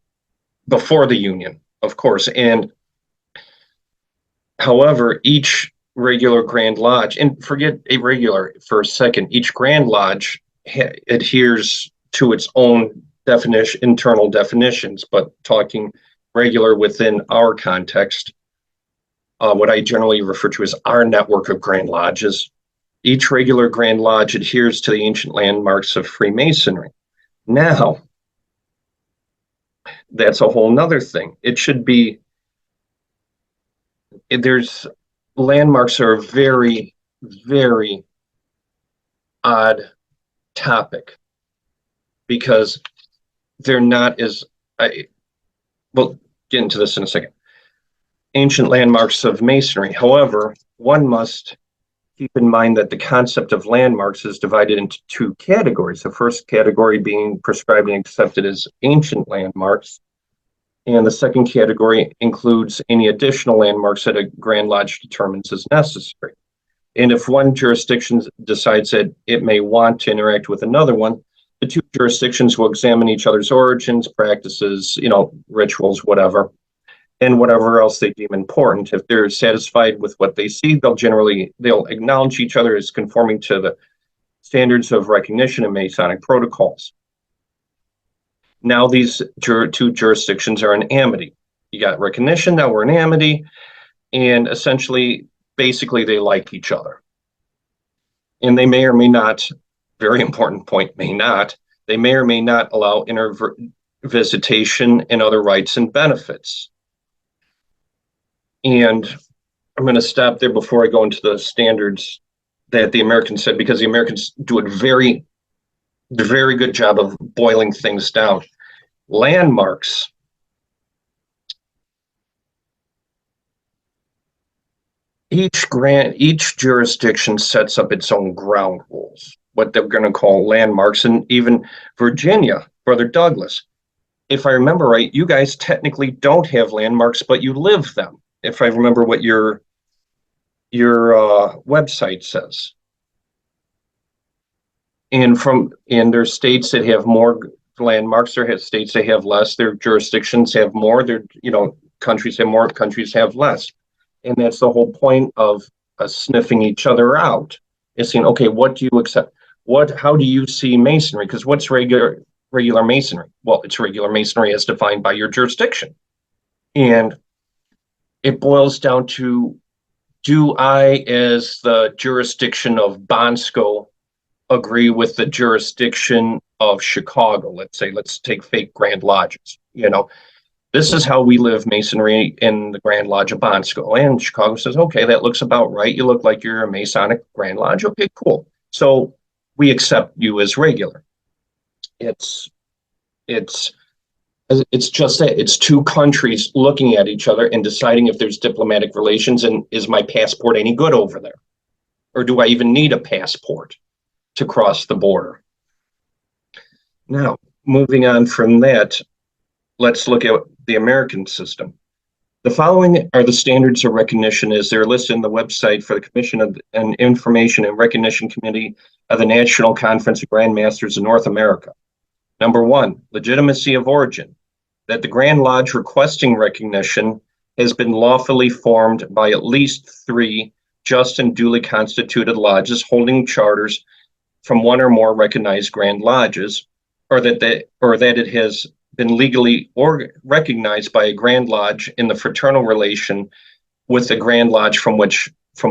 before the Union, of course. And however, each regular Grand Lodge, and forget irregular for a second, each Grand Lodge adheres to its own internal definitions, but talking regular within our context, what I generally refer to as our network of Grand Lodges. Each regular Grand Lodge adheres to the ancient landmarks of Freemasonry. Now, that's a whole nother thing. There's landmarks are a very, very odd topic because they're not as, we'll get into this in a second. Ancient landmarks of Masonry. However, one must keep in mind that the concept of landmarks is divided into two categories. The first category being prescribed and accepted as ancient landmarks. And the second category includes any additional landmarks that a Grand Lodge determines as necessary. And if one jurisdiction decides that it may want to interact with another one, the two jurisdictions will examine each other's origins, practices, rituals, whatever, and whatever else they deem important. If they're satisfied with what they see, they'll acknowledge each other as conforming to the standards of recognition and Masonic protocols. Now these two jurisdictions are in amity. You got recognition, now we're in amity, and essentially, basically they like each other. And they may or may not, very important point, they may or may not allow visitation and other rights and benefits. And I'm going to stop there before I go into the standards that the Americans said, because the Americans do a very good job of boiling things down. Landmarks. Each jurisdiction sets up its own ground rules, what they're going to call landmarks. And even Virginia, Brother Douglas, if I remember right, you guys technically don't have landmarks, but you live them. If I remember what your website says. And there's states that have more landmarks, there have states that have less, their jurisdictions have more, countries have more, countries have less. And that's the whole point of sniffing each other out, is saying, okay, what do you accept? How do you see Masonry? Because what's regular Masonry? Well, it's regular Masonry as defined by your jurisdiction. And it boils down to, do I, as the jurisdiction of Bonsko, agree with the jurisdiction of Chicago? Let's take fake Grand Lodges. This is how we live Masonry in the Grand Lodge of Bonsko. And Chicago says, okay, that looks about right. You look like you're a Masonic Grand Lodge. Okay, cool. So we accept you as regular. It's just that it's two countries looking at each other and deciding if there's diplomatic relations, and is my passport any good over there? Or do I even need a passport to cross the border? Now, moving on from that, let's look at the American system. The following are the standards of recognition as they're listed in the website for the Commission of an Information and Recognition Committee of the National Conference of Grand Masters of North America. Number 1, legitimacy of origin. That the Grand Lodge requesting recognition has been lawfully formed by at least 3 just and duly constituted lodges holding charters from one or more recognized Grand Lodges, or that it has been legally or recognized by a Grand Lodge in the fraternal relation with the Grand Lodge from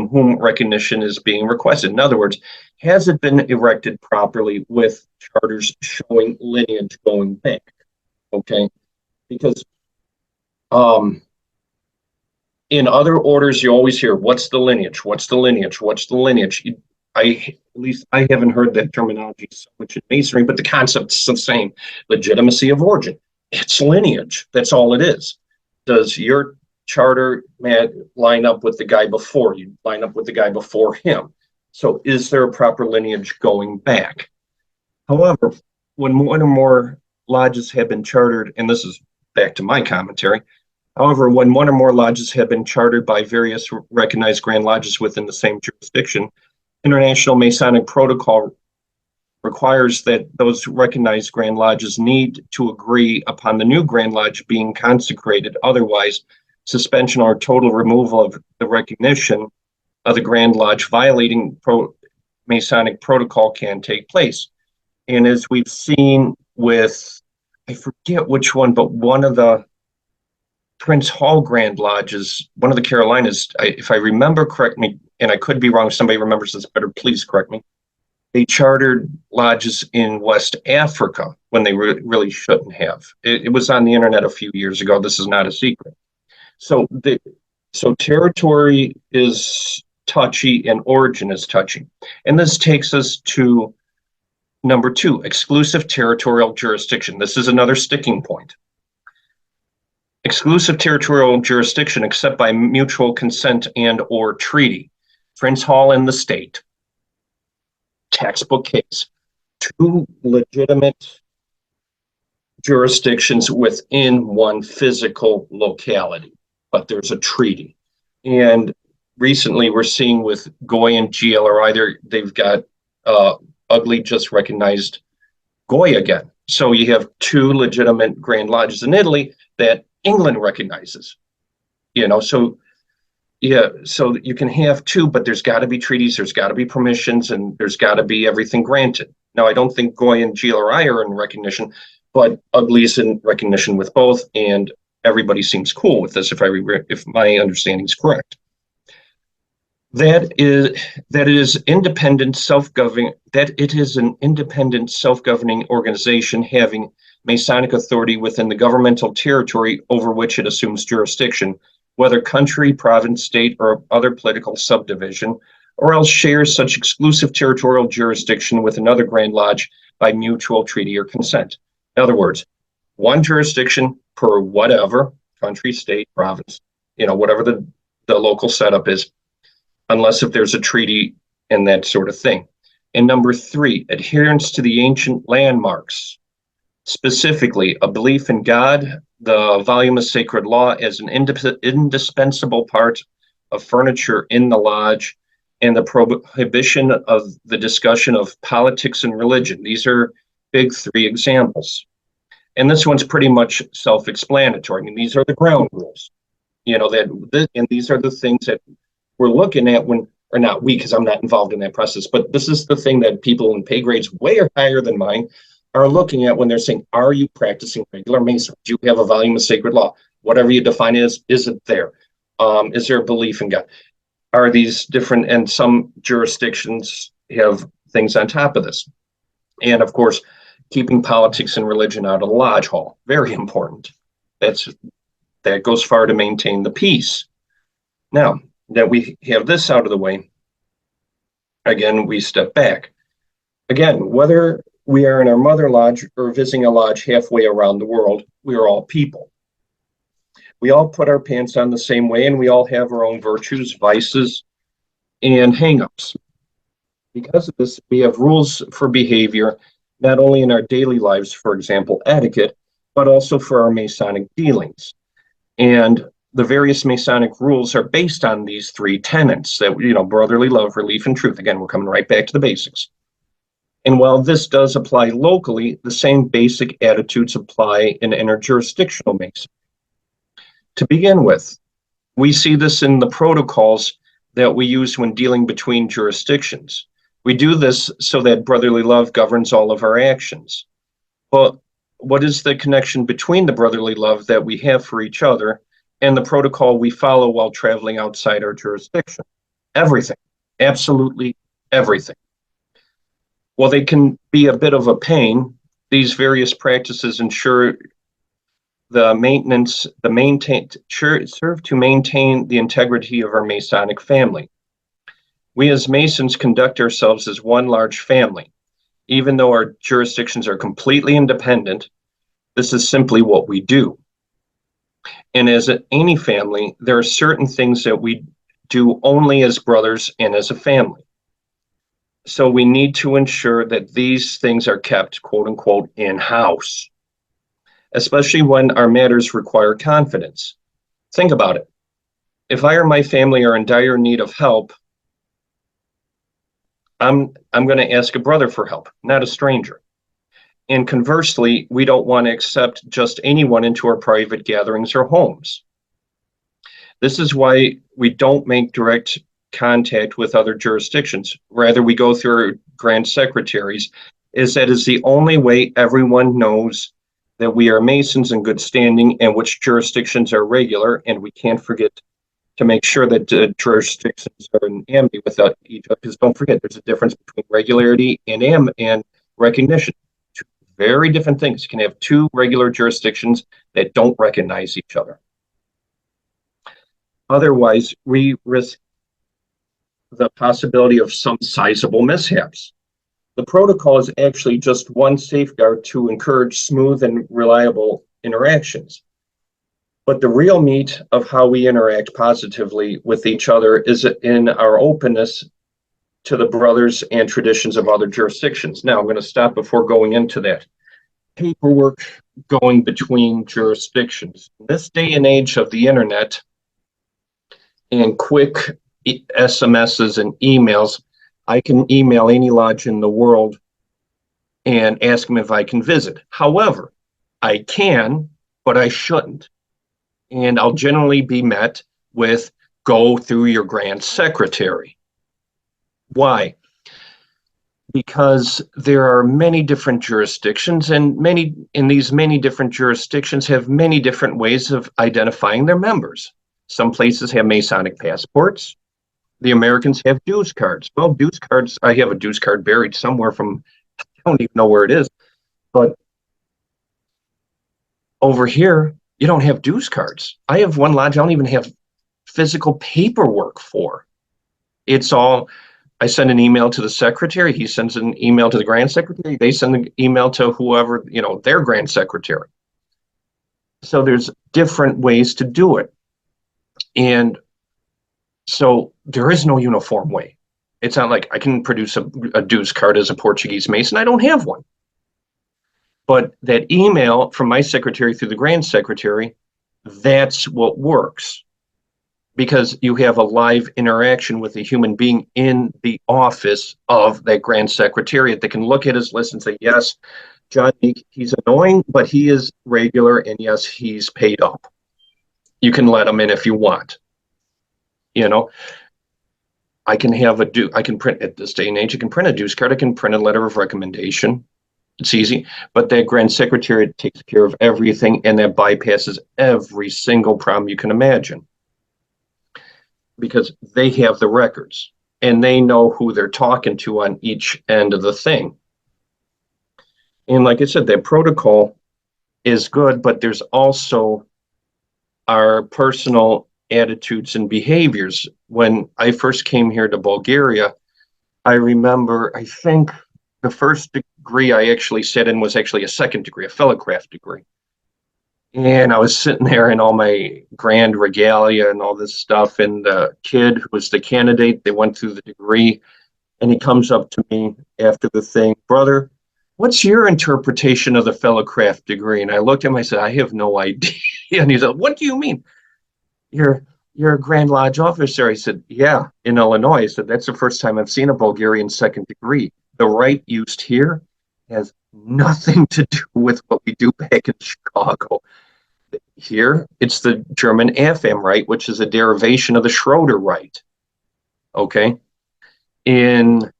whom recognition is being requested. In other words, has it been erected properly with charters showing lineage going back? Okay, because in other orders, you always hear, "What's the lineage? What's the lineage? What's the lineage?" At least I haven't heard that terminology so much in Masonry, but the concept's the same. Legitimacy of origin. It's lineage. That's all it is. Does your charter line up with the guy before you? Line up with the guy before him? So is there a proper lineage going back? However, when one or more lodges have been chartered, and this is back to my commentary, however, when one or more lodges have been chartered by various recognized Grand Lodges within the same jurisdiction, International Masonic Protocol requires that those recognized Grand Lodges need to agree upon the new Grand Lodge being consecrated. Otherwise, suspension or total removal of the recognition of the Grand Lodge violating Masonic protocol can take place. And as we've seen with, I forget which one, but one of the Prince Hall Grand Lodges, one of the Carolinas, if I remember correctly, and I could be wrong, if somebody remembers this better, please correct me. They chartered lodges in West Africa when they really shouldn't have. It was on the internet a few years ago. This is not a secret. So territory is touchy and origin is touchy. And this takes us to number 2, exclusive territorial jurisdiction. This is another sticking point. Exclusive territorial jurisdiction except by mutual consent and or treaty. Prince Hall and the state. Textbook case. 2 legitimate jurisdictions within one physical locality, but there's a treaty. And recently we're seeing with Goy and GLRI, they've got Ugly just recognized Goy again. So you have 2 legitimate Grand Lodges in Italy that England recognizes. So you can have 2, but there's got to be treaties, there's got to be permissions, and there's got to be everything granted. Now, I don't think Goy and GLRI are in recognition, but Ugly is in recognition with both, and everybody seems cool with this, if my understanding is correct. That it is an independent self-governing organization having Masonic authority within the governmental territory over which it assumes jurisdiction, whether country, province, state, or other political subdivision, or else shares such exclusive territorial jurisdiction with another Grand Lodge by mutual treaty or consent. In other words, one jurisdiction per whatever, country, state, province, whatever the local setup is, unless if there's a treaty and that sort of thing. And number 3, adherence to the ancient landmarks, specifically a belief in God, the volume of sacred law as an indispensable part of furniture in the lodge, and the prohibition of the discussion of politics and religion. These are big 3 examples. And this one's pretty much self-explanatory. I mean, these are the ground rules, and these are the things that we're looking at or not we, because I'm not involved in that process, but this is the thing that people in pay grades way higher than mine are looking at when they're saying, are you practicing regular Masonry? Do you have a volume of sacred law? Whatever you define is it there? Is there a belief in God? Are these different? And some jurisdictions have things on top of this. And of course, keeping politics and religion out of the lodge hall, very important. That goes far to maintain the peace. Now that we have this out of the way, again, we step back. Again, whether we are in our mother lodge or visiting a lodge halfway around the world, we are all people. We all put our pants on the same way, and we all have our own virtues, vices, and hang-ups. Because of this, we have rules for behavior, not only in our daily lives, for example, etiquette, but also for our Masonic dealings. And the various Masonic rules are based on these 3 tenets that, brotherly love, relief, and truth. Again, we're coming right back to the basics. And while this does apply locally, the same basic attitudes apply in inter-jurisdictional Masonry. To begin with, we see this in the protocols that we use when dealing between jurisdictions. We do this so that brotherly love governs all of our actions. But what is the connection between the brotherly love that we have for each other and the protocol we follow while traveling outside our jurisdiction? Everything. Absolutely everything. While they can be a bit of a pain, these various practices ensure serve to maintain the integrity of our Masonic family. We as Masons conduct ourselves as one large family. Even though our jurisdictions are completely independent, this is simply what we do. And as any family, there are certain things that we do only as brothers and as a family. So we need to ensure that these things are kept, quote unquote, in-house, especially when our matters require confidence. Think about it. If I or my family are in dire need of help, I'm going to ask a brother for help, not a stranger. And conversely, we don't want to accept just anyone into our private gatherings or homes. This is why we don't make direct contact with other jurisdictions. Rather, we go through our grand secretaries, is that is the only way everyone knows that we are Masons in good standing and which jurisdictions are regular. And we can't forget to make sure that jurisdictions are in amity with each other, because don't forget, there's a difference between regularity and recognition. Two very different things. You can have two regular jurisdictions that don't recognize each other. Otherwise, we risk the possibility of some sizable mishaps. The protocol is actually just one safeguard to encourage smooth and reliable interactions. But the real meat of how we interact positively with each other is in our openness to the brothers and traditions of other jurisdictions. Now, I'm going to stop before going into that. Paperwork going between jurisdictions. In this day and age of the internet and quick SMSs and emails, I can email any lodge in the world and ask them if I can visit. However, I can, but I shouldn't. And I'll generally be met with, go through your grand secretary. Why? Because there are many different jurisdictions, and these many different jurisdictions have many different ways of identifying their members. Some places have Masonic passports. The Americans have dues cards. Well, dues cards, I have a dues card buried somewhere from, I don't even know where it is. But over here, you don't have dues cards. I have one lodge I don't even have physical paperwork for. It's all, I send an email to the secretary. He sends an email to the grand secretary. They send an email to whoever, their grand secretary. So there's different ways to do it. And so there is no uniform way. It's not like I can produce a dues card as a Portuguese Mason. I don't have one. But that email from my secretary through the grand secretary, that's what works. Because you have a live interaction with a human being in the office of that grand secretariat that can look at his list and say, yes, John Meek, he's annoying, but he is regular, and yes, he's paid up. You can let him in if you want. I can print at this day and age, I can print a dues card, I can print a letter of recommendation. It's easy, but that grand secretariat takes care of everything, and that bypasses every single problem you can imagine. Because they have the records, and they know who they're talking to on each end of the thing. And like I said, that protocol is good, but there's also our personal attitudes and behaviors. When I first came here to Bulgaria, I remember, I think the first degree I actually sat in was actually a second degree, a fellowcraft degree. And I was sitting there in all my grand regalia and all this stuff. And the kid who was the candidate, they went through the degree, and he comes up to me after the thing, brother, what's your interpretation of the fellowcraft degree? And I looked at him, I said, I have no idea. And he said, what do you mean? You're a Grand Lodge officer. I said, yeah, in Illinois. I said, that's the first time I've seen a Bulgarian second degree. The rite used here has nothing to do with what we do back in Chicago. Here, it's the German AFAM rite, which is a derivation of the Schroeder rite. Okay? In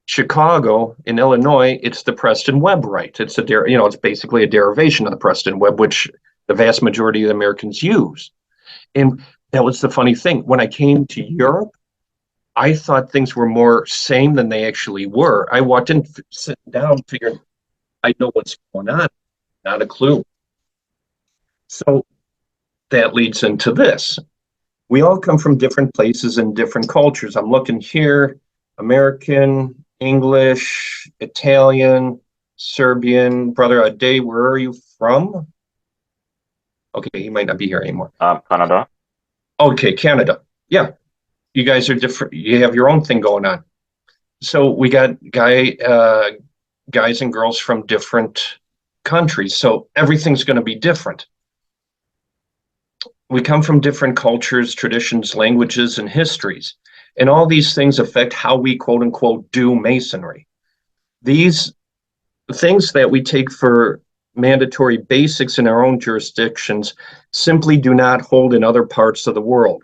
Chicago, in Illinois, it's the Preston Webb Rite. It's it's basically a derivation of the Preston Webb, which the vast majority of the Americans use. And that was the funny thing. When I came to Europe, I thought things were more same than they actually were. I walked in, sitting down, figuring I know what's going on, not a clue. So that leads into this. We all come from different places and different cultures. I'm looking here, American, English, Italian, Serbian. Brother Ade, where are you from? Okay, he might not be here anymore.
Canada.
Okay, Canada. Yeah, you guys are different. You have your own thing going on. So we got guys and girls from different countries. So everything's going to be different. We come from different cultures, traditions, languages, and histories. And all these things affect how we, quote unquote, do Masonry. These things that we take for mandatory basics in our own jurisdictions simply do not hold in other parts of the world.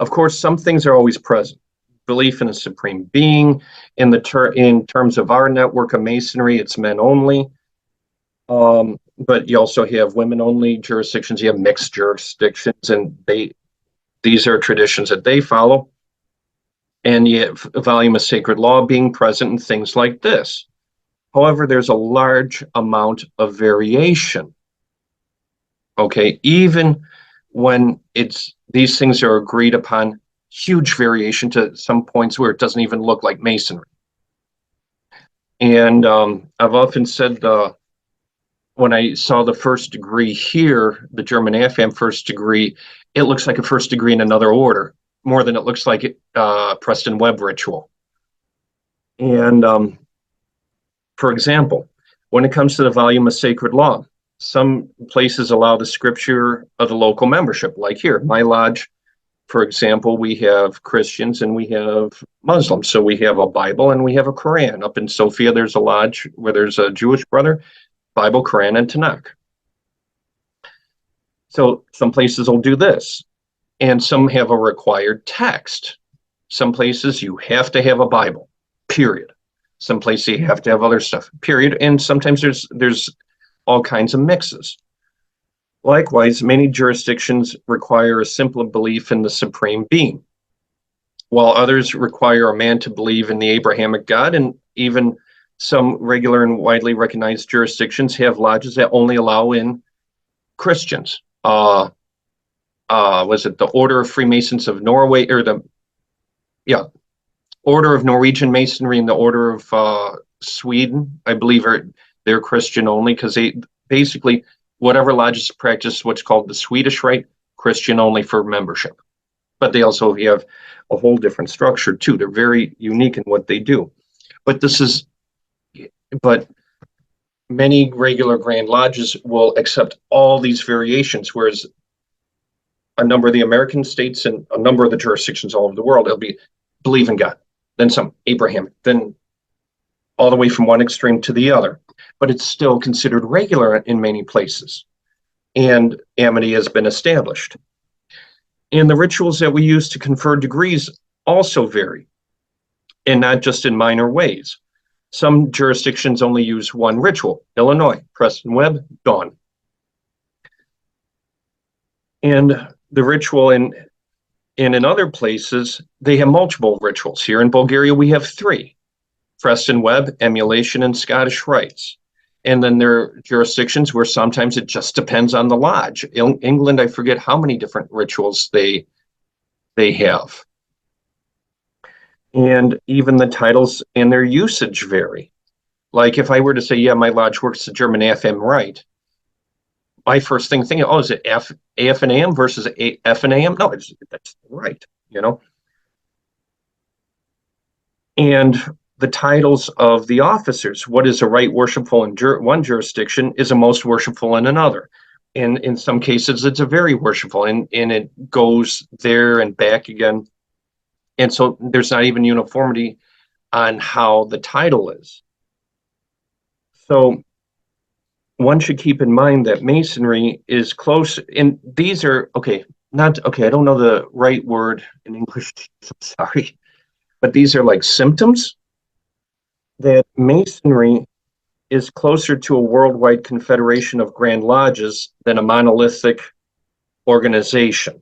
Of course, some things are always present. Belief in a supreme being. In terms of our network of Masonry, it's men only. But you also have women-only jurisdictions. You have mixed jurisdictions, and these are traditions that they follow. And you have a volume of sacred law being present and things like this. However, there's a large amount of variation. Okay, even when these things are agreed upon, huge variation to some points where it doesn't even look like Masonry. And I've often said when I saw the first degree here, the German AFAM first degree, it looks like a first degree in another order, more than it looks like Preston Webb ritual. And for example, when it comes to the volume of sacred law, some places allow the scripture of the local membership, like here, my lodge, for example, we have Christians and we have Muslims. So we have a Bible and we have a Quran. Up in Sofia, there's a lodge where there's a Jewish brother, Bible, Quran, and Tanakh. So some places will do this, and some have a required text. Some places you have to have a Bible, period. Some places you have to have other stuff, period. And sometimes there's all kinds of mixes. Likewise, many jurisdictions require a simple belief in the supreme being, while others require a man to believe in the Abrahamic God, and even some regular and widely recognized jurisdictions have lodges that only allow in Christians. Was it the Order of Freemasons of Norway, or Order of Norwegian Masonry and the Order of Sweden, I believe they're Christian only, because they basically, whatever lodges practice what's called the Swedish Rite, Christian only for membership. But they also have a whole different structure too. They're very unique in what they do. But many regular Grand Lodges will accept all these variations, whereas a number of the American states and a number of the jurisdictions all over the world, it'll be believe in God, then some Abrahamic, then all the way from one extreme to the other. But it's still considered regular in many places, and amity has been established. And the rituals that we use to confer degrees also vary, and not just in minor ways. Some jurisdictions only use one ritual. Illinois, Preston Webb, gone. And the ritual in other places, they have multiple rituals. Here in Bulgaria, we have 3. Preston Webb, emulation, and Scottish rites. And then there are jurisdictions where sometimes it just depends on the lodge. In England, I forget how many different rituals they have. And even the titles and their usage vary. Like if I were to say, yeah, my lodge works the German AFM Rite, my first thing thinking, is it AF and AM versus F and AM? No, that's right, And the titles of the officers, what is a right worshipful in one jurisdiction is a most worshipful in another. And in some cases, it's a very worshipful, and it goes there and back again. And so there's not even uniformity on how the title is. So one should keep in mind that Masonry is close, and these are, I don't know the right word in English, I'm sorry, but these are like symptoms Masonry is closer to a worldwide confederation of grand lodges than a monolithic organization,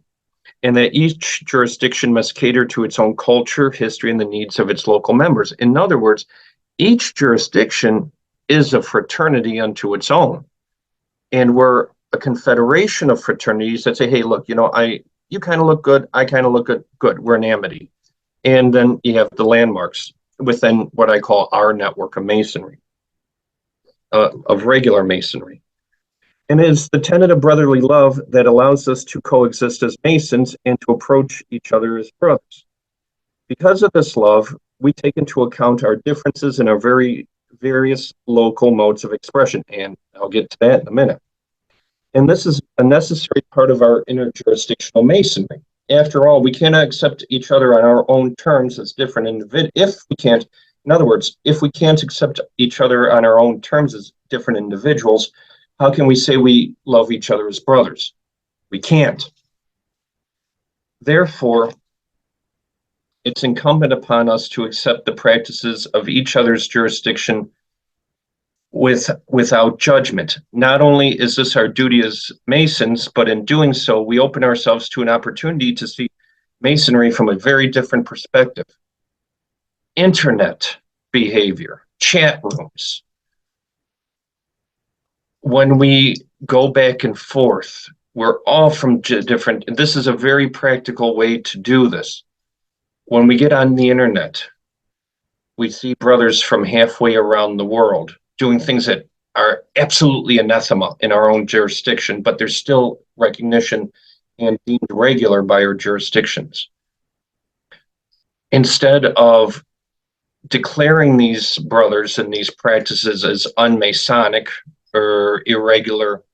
and that each jurisdiction must cater to its own culture, history, and the needs of its local members. In other words, each jurisdiction is a fraternity unto its own. And we're a confederation of fraternities that say, hey, look, you kind of look good, I kind of look good. We're an amity. And then you have the landmarks within what I call our network of masonry, of regular masonry. And it is the tenet of brotherly love that allows us to coexist as Masons and to approach each other as brothers. Because of this love, we take into account our differences in our very various local modes of expression, and I'll get to that in a minute. And this is a necessary part of our inter-jurisdictional masonry. After all, we cannot accept each other on our own terms as different individuals. In other words, if we can't accept each other on our own terms as different individuals, how can we say we love each other as brothers? We can't. Therefore, it's incumbent upon us to accept the practices of each other's jurisdiction without judgment. Not only is this our duty as Masons, but in doing so, we open ourselves to an opportunity to see Masonry from a very different perspective. Internet behavior, chat rooms. When we go back and forth, we're all from different, this is a very practical way to do this. When we get on the internet, we see brothers from halfway around the world doing things that are absolutely anathema in our own jurisdiction, but there's still recognition and deemed regular by our jurisdictions. Instead of declaring these brothers and these practices as unmasonic or irregular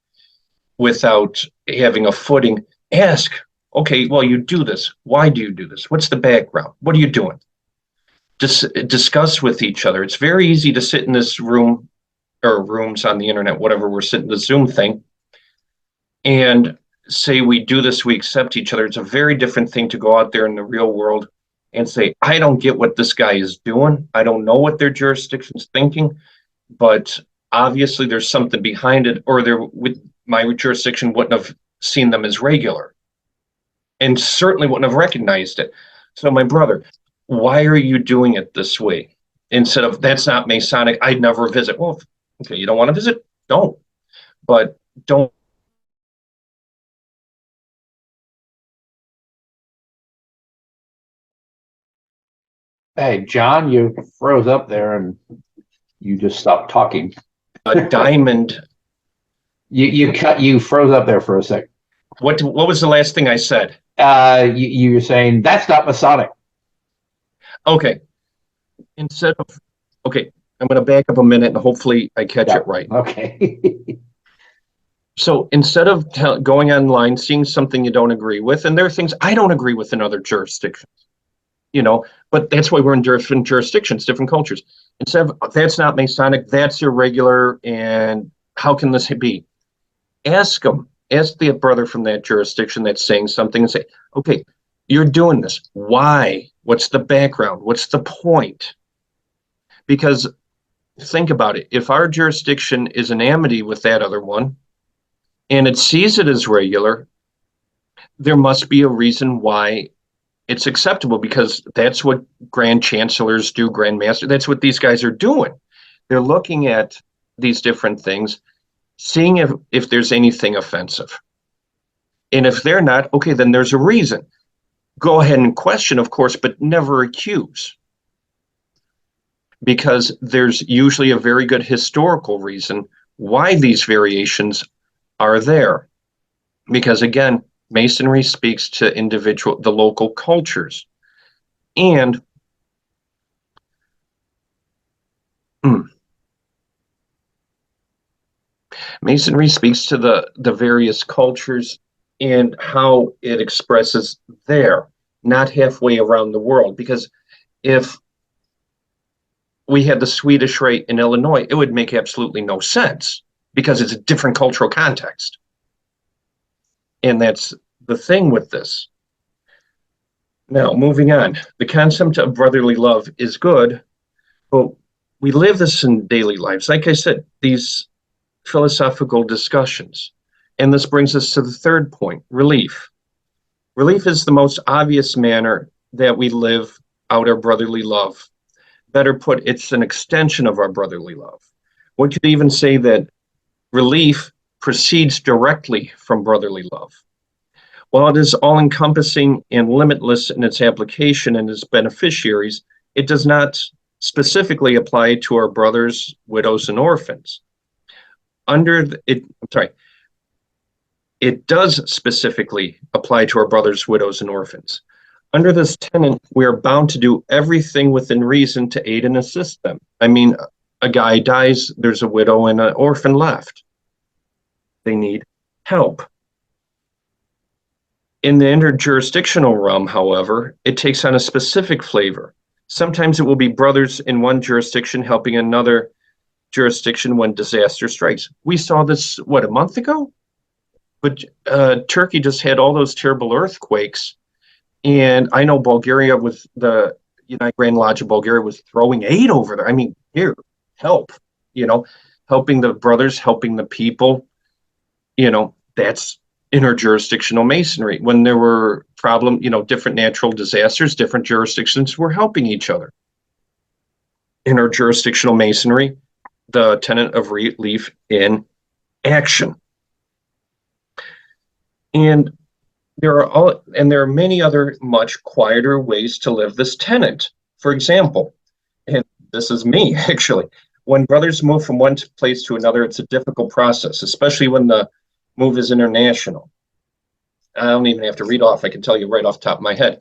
without having a footing, ask, okay, well, you do this. Why do you do this? What's the background? What are you doing? Just discuss with each other. It's very easy to sit in this room or rooms on the internet, whatever we're sitting, the Zoom thing, and say we do this, we accept each other. It's a very different thing to go out there in the real world and say, I don't get what this guy is doing. I don't know what their jurisdiction's thinking, but obviously there's something behind it, or my jurisdiction wouldn't have seen them as regular and certainly wouldn't have recognized it. So my brother, why are you doing it this way? Instead of, that's not Masonic, I'd never visit. Well, okay, you don't want to visit? Don't. But don't.
Hey, John, you froze up there and you just stopped talking.
A diamond.
You froze up there for a sec.
What was the last thing I said?
You were saying that's not Masonic.
Okay. Instead of, okay, I'm going to back up a minute and hopefully I catch it right.
Okay.
So instead of going online, seeing something you don't agree with, and there are things I don't agree with in other jurisdictions, but that's why we're in different jurisdictions, different cultures. Instead of, that's not Masonic, that's irregular, and how can this be? Ask them. Ask the brother from that jurisdiction that's saying something and say, okay, you're doing this. Why? What's the background? What's the point? Because think about it. If our jurisdiction is in amity with that other one and it sees it as regular, there must be a reason why it's acceptable, because that's what grand chancellors do, grand master. That's what these guys are doing. They're looking at these different things, seeing if there's anything offensive. And if they're not, okay, then there's a reason. Go ahead and question, of course, but never accuse. Because there's usually a very good historical reason why these variations are there. Because again, Masonry speaks to the local cultures. And Masonry speaks to the various cultures and how it expresses there, not halfway around the world. Because if we had the Swedish Rite in Illinois, it would make absolutely no sense because it's a different cultural context. And that's the thing with this. Now, moving on, the concept of brotherly love is good, but we live this in daily lives. Like I said, these philosophical discussions. And this brings us to the third point, relief. Relief is the most obvious manner that we live out our brotherly love. Better put, it's an extension of our brotherly love. One could even say that relief proceeds directly from brotherly love. While it is all-encompassing and limitless in its application and its beneficiaries, it does not specifically apply to our brothers, widows, and orphans. It does specifically apply to our brothers, widows, and orphans. Under this tenet, we are bound to do everything within reason to aid and assist them. I mean, a guy dies, there's a widow and an orphan left. They need help. In the interjurisdictional realm, however, it takes on a specific flavor. Sometimes it will be brothers in one jurisdiction helping another jurisdiction when disaster strikes. We saw this, what, a month ago? But Turkey just had all those terrible earthquakes. And I know Bulgaria with the United Grand Lodge of Bulgaria was throwing aid over there. I mean, here, help, helping the brothers, helping the people, that's interjurisdictional masonry. When there were different natural disasters, different jurisdictions were helping each other. Interjurisdictional masonry, the tenet of relief in action. And there are many other much quieter ways to live this tenet. For example, and this is me actually, when brothers move from one place to another, it's a difficult process, especially when the move is international. I don't even have to read off, I can tell you right off the top of my head.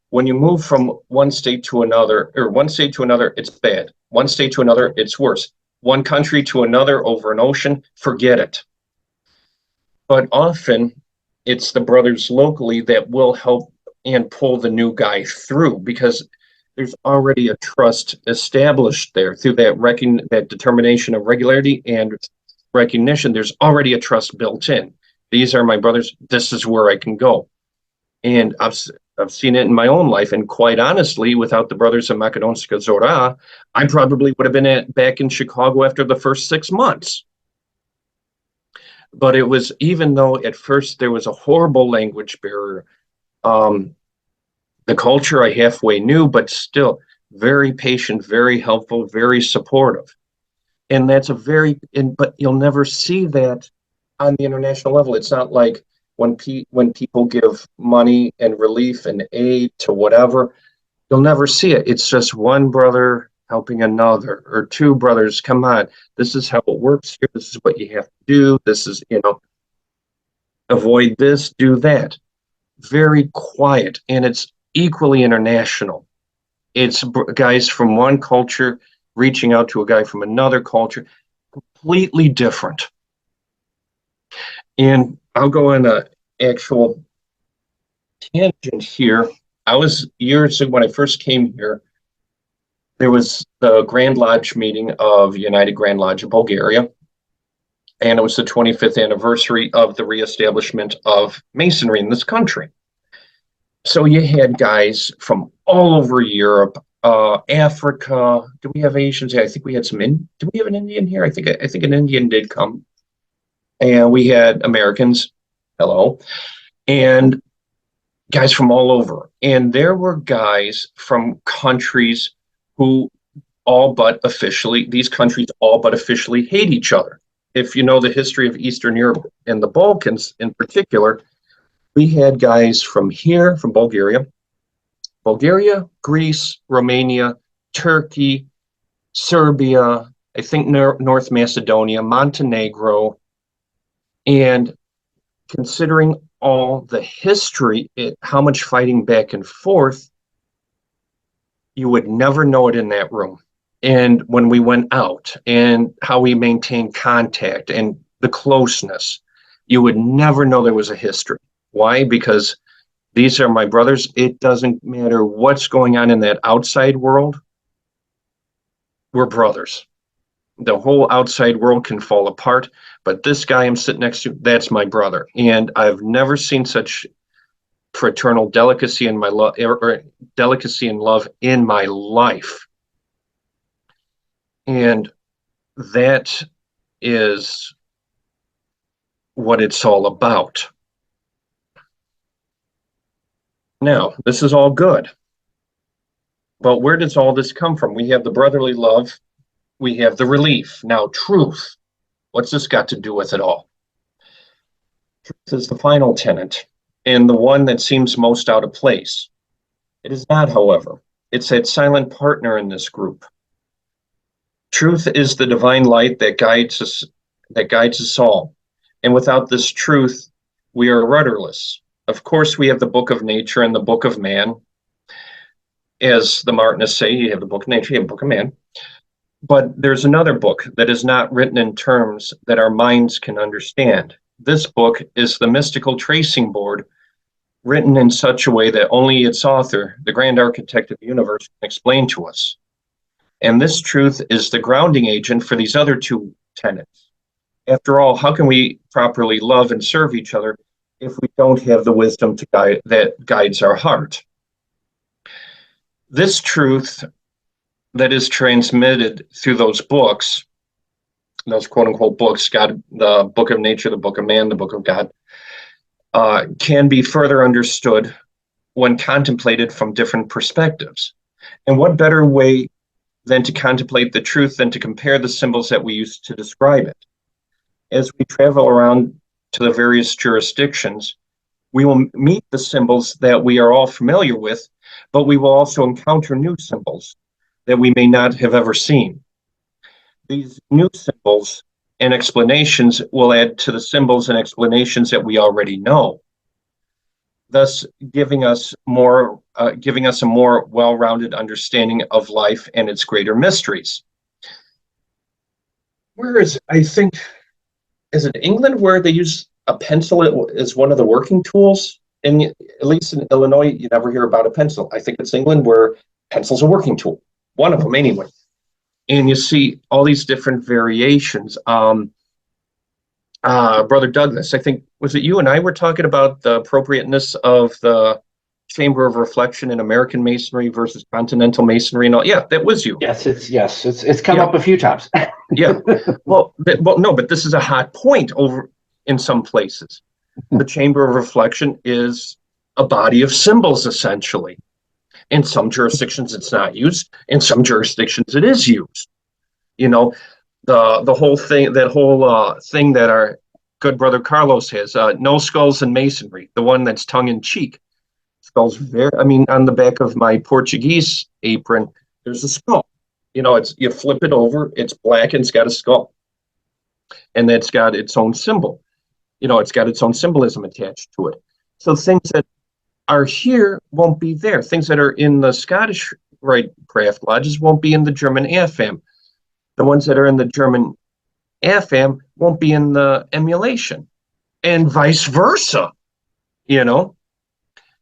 When you move from one state to another, it's bad. One state to another, it's worse. One country to another over an ocean, forget it. But often, it's the brothers locally that will help and pull the new guy through, because there's already a trust established there through that determination of regularity and recognition. There's already a trust built in. These are my brothers. This is where I can go. And I've seen it in my own life. And quite honestly, without the brothers of Makedonska Zora, I probably would have been back in Chicago after the first 6 months. But it was, even though at first there was a horrible language barrier, the culture I halfway knew, but still very patient, very helpful, very supportive. And that's but you'll never see that on the international level. It's not like when people give money and relief and aid to whatever, you'll never see it. It's just one brother helping another, or two brothers, come on, this is how it works here, this is what you have to do, this is, avoid this, do that. Very quiet, and it's equally international. It's guys from one culture reaching out to a guy from another culture, completely different. And I'll go on an actual tangent here. I was years ago, when I first came here, there was the Grand Lodge meeting of United Grand Lodge of Bulgaria, and it was the 25th anniversary of the reestablishment of Masonry in this country. So you had guys from all over Europe, Africa. Do we have Asians? I think we had some. Do we have an Indian here? I think an Indian did come, and we had Americans. Hello, and guys from all over. And there were guys from countries who these countries all but officially hate each other. If you know the history of Eastern Europe and the Balkans in particular, we had guys from here, from Bulgaria, Greece, Romania, Turkey, Serbia, I think North Macedonia, Montenegro, and considering all the history, how much fighting back and forth, you would never know it in that room. And when we went out and how we maintained contact and the closeness, you would never know there was a history. Why? Because these are my brothers. It doesn't matter what's going on in that outside world. We're brothers. The whole outside world can fall apart, but this guy I'm sitting next to, that's my brother. And I've never seen such fraternal delicacy in my love, or delicacy and love in my life. And that is what it's all about. Now, this is all good. But where does all this come from? We have the brotherly love. We have the relief. Now, truth. What's this got to do with it all? Truth is the final tenet and the one that seems most out of place. It is not, however. It's that silent partner in this group. Truth is the divine light that guides us all. And without this truth, we are rudderless. Of course, we have the book of nature and the book of man. As the Martinists say, you have the book of nature, you have the book of man. But there's another book that is not written in terms that our minds can understand. This book is the mystical tracing board, written in such a way that only its author, the grand architect of the universe, can explain to us. And this truth is the grounding agent for these other two tenets. After all, how can we properly love and serve each other if we don't have the wisdom that guides our heart? This truth that is transmitted through those books, those quote unquote books, God, the book of nature, the book of man, the book of God, can be further understood when contemplated from different perspectives. And what better way than to contemplate the truth than to compare the symbols that we use to describe it? As we travel around to the various jurisdictions, we will meet the symbols that we are all familiar with, but we will also encounter new symbols that we may not have ever seen. These new symbols and explanations will add to the symbols and explanations that we already know, thus giving us a more well-rounded understanding of life and its greater mysteries. Whereas I think, is it England where they use a pencil as one of the working tools? And at least in Illinois, you never hear about a pencil. I think it's England where pencil's a working tool. One of them anyway. And you see all these different variations. Brother Douglas, I think, was it you and I were talking about the appropriateness of the Chamber of Reflection in American Masonry versus Continental Masonry and all? Yeah, that was you.
Yes, it's come up a few times.
Yeah. Well, no, but this is a hot point over in some places. The Chamber of Reflection is a body of symbols, essentially. In some jurisdictions, it's not used. In some jurisdictions, it is used. You know, the whole thing, thing that our good brother Carlos has, no skulls in masonry, the one that's tongue in cheek. Skulls on the back of my Portuguese apron, there's a skull. You know, you flip it over, it's black and it's got a skull. And that's got its own symbol. You know, it's got its own symbolism attached to it. So things that are here won't be there. Things that are in the Scottish Rite Craft Lodges won't be in the German AFAM. The ones that are in the German AFAM won't be in the emulation, and vice versa. You know,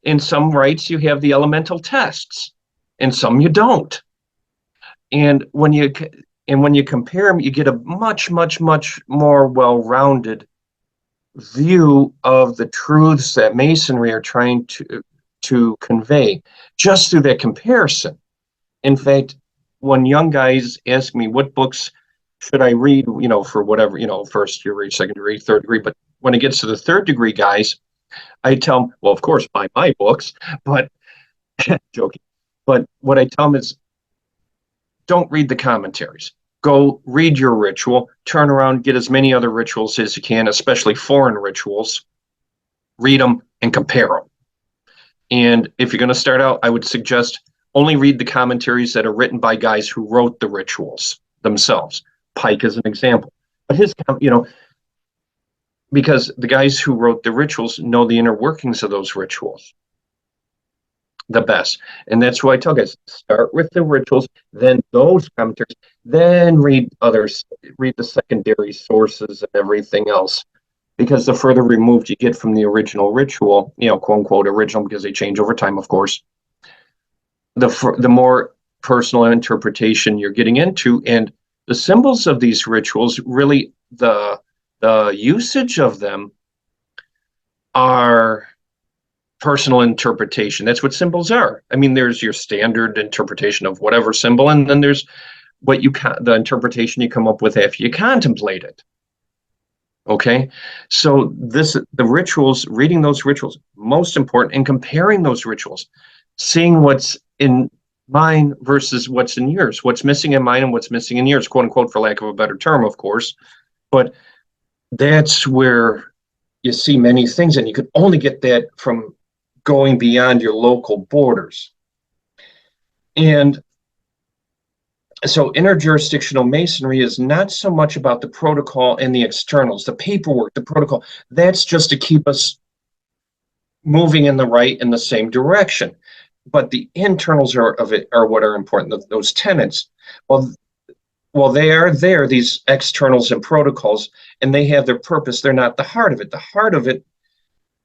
in some rites you have the elemental tests, and some you don't. And when you compare them, you get a much more well-rounded view of the truths that Masonry are trying to convey just through that comparison. In fact, when young guys ask me what books should I read, you know, for whatever, you know, first degree, second degree, third degree, but when it gets to the third degree guys, I tell them, well, of course, buy my books, but joking. But what I tell them is, don't read the commentaries. Go read your ritual, turn around, get as many other rituals as you can, especially foreign rituals, read them and compare them. And if you're going to start out, I would suggest only read the commentaries that are written by guys who wrote the rituals themselves. Pike is an example. But his, you know, because the guys who wrote the rituals know the inner workings of those rituals the best. And that's why I tell guys, start with the rituals, then those commentaries, then read the secondary sources and everything else. Because the further removed you get from the original ritual, you know, quote unquote original, because they change over time, of course, the more personal interpretation you're getting into. And the symbols of these rituals, really the usage of them are personal interpretation. That's what symbols are. I mean, there's your standard interpretation of whatever symbol, and then there's the interpretation you come up with after you contemplate it. Okay, so the rituals, reading those rituals, most important, and comparing those rituals, seeing what's in mine versus what's in yours, what's missing in mine and what's missing in yours, quote unquote, for lack of a better term, of course. But that's where you see many things, and you can only get that from going beyond your local borders. And so interjurisdictional masonry is not so much about the protocol and the externals, the paperwork, the protocol. That's just to keep us moving in the same direction. But the internals of it are what are important, those tenets. Well, they are there, these externals and protocols, and they have their purpose. They're not the heart of it. The heart of it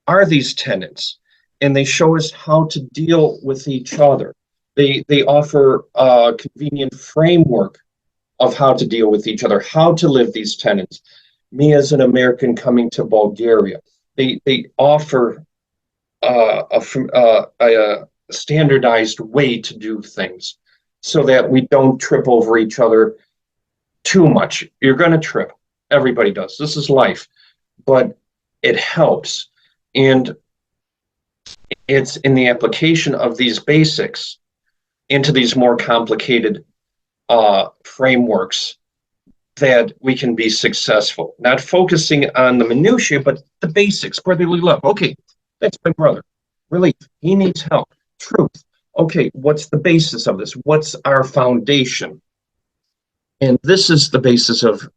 are these tenets, and they show us how to deal with each other. They offer a convenient framework of how to deal with each other, how to live these tenets. Me as an American coming to Bulgaria, they offer a standardized way to do things so that we don't trip over each other too much. You're going to trip. Everybody does. This is life. But it helps. And it's in the application of these basics into these more complicated frameworks that we can be successful. Not focusing on the minutiae, but the basics. Brotherly love. Okay, that's my brother. Relief. He needs help. Truth. Okay, what's the basis of this? What's our foundation? And this is the basis of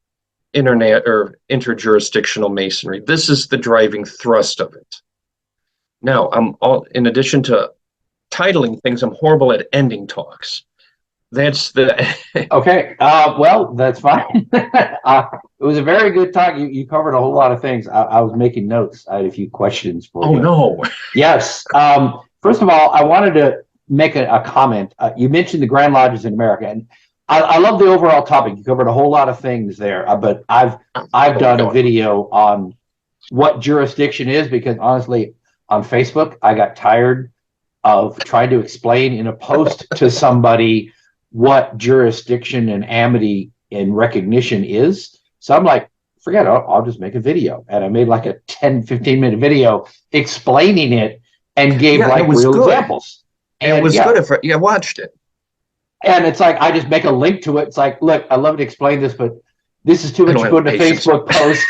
interjurisdictional masonry. This is the driving thrust of it. Now, in addition to titling things, I'm horrible at ending talks. That's the
Okay. Well, that's fine. It was a very good talk. You covered a whole lot of things. I was making notes. I had a few questions for you.
Oh no.
Yes. First of all, I wanted to make a comment. You mentioned the Grand Lodges in America, and I love the overall topic. You covered a whole lot of things there. But I've done a video on what jurisdiction is, because honestly, on Facebook, I got tired of trying to explain in a post to somebody what jurisdiction and amity and recognition is. So I'm like, forget it, I'll just make a video. And I made like a 10-15 minute video explaining it and gave real examples.
And it was good if I watched it.
And it's like, I just make a link to it. It's like, look, I love to explain this, but this is too much to put in a Facebook post.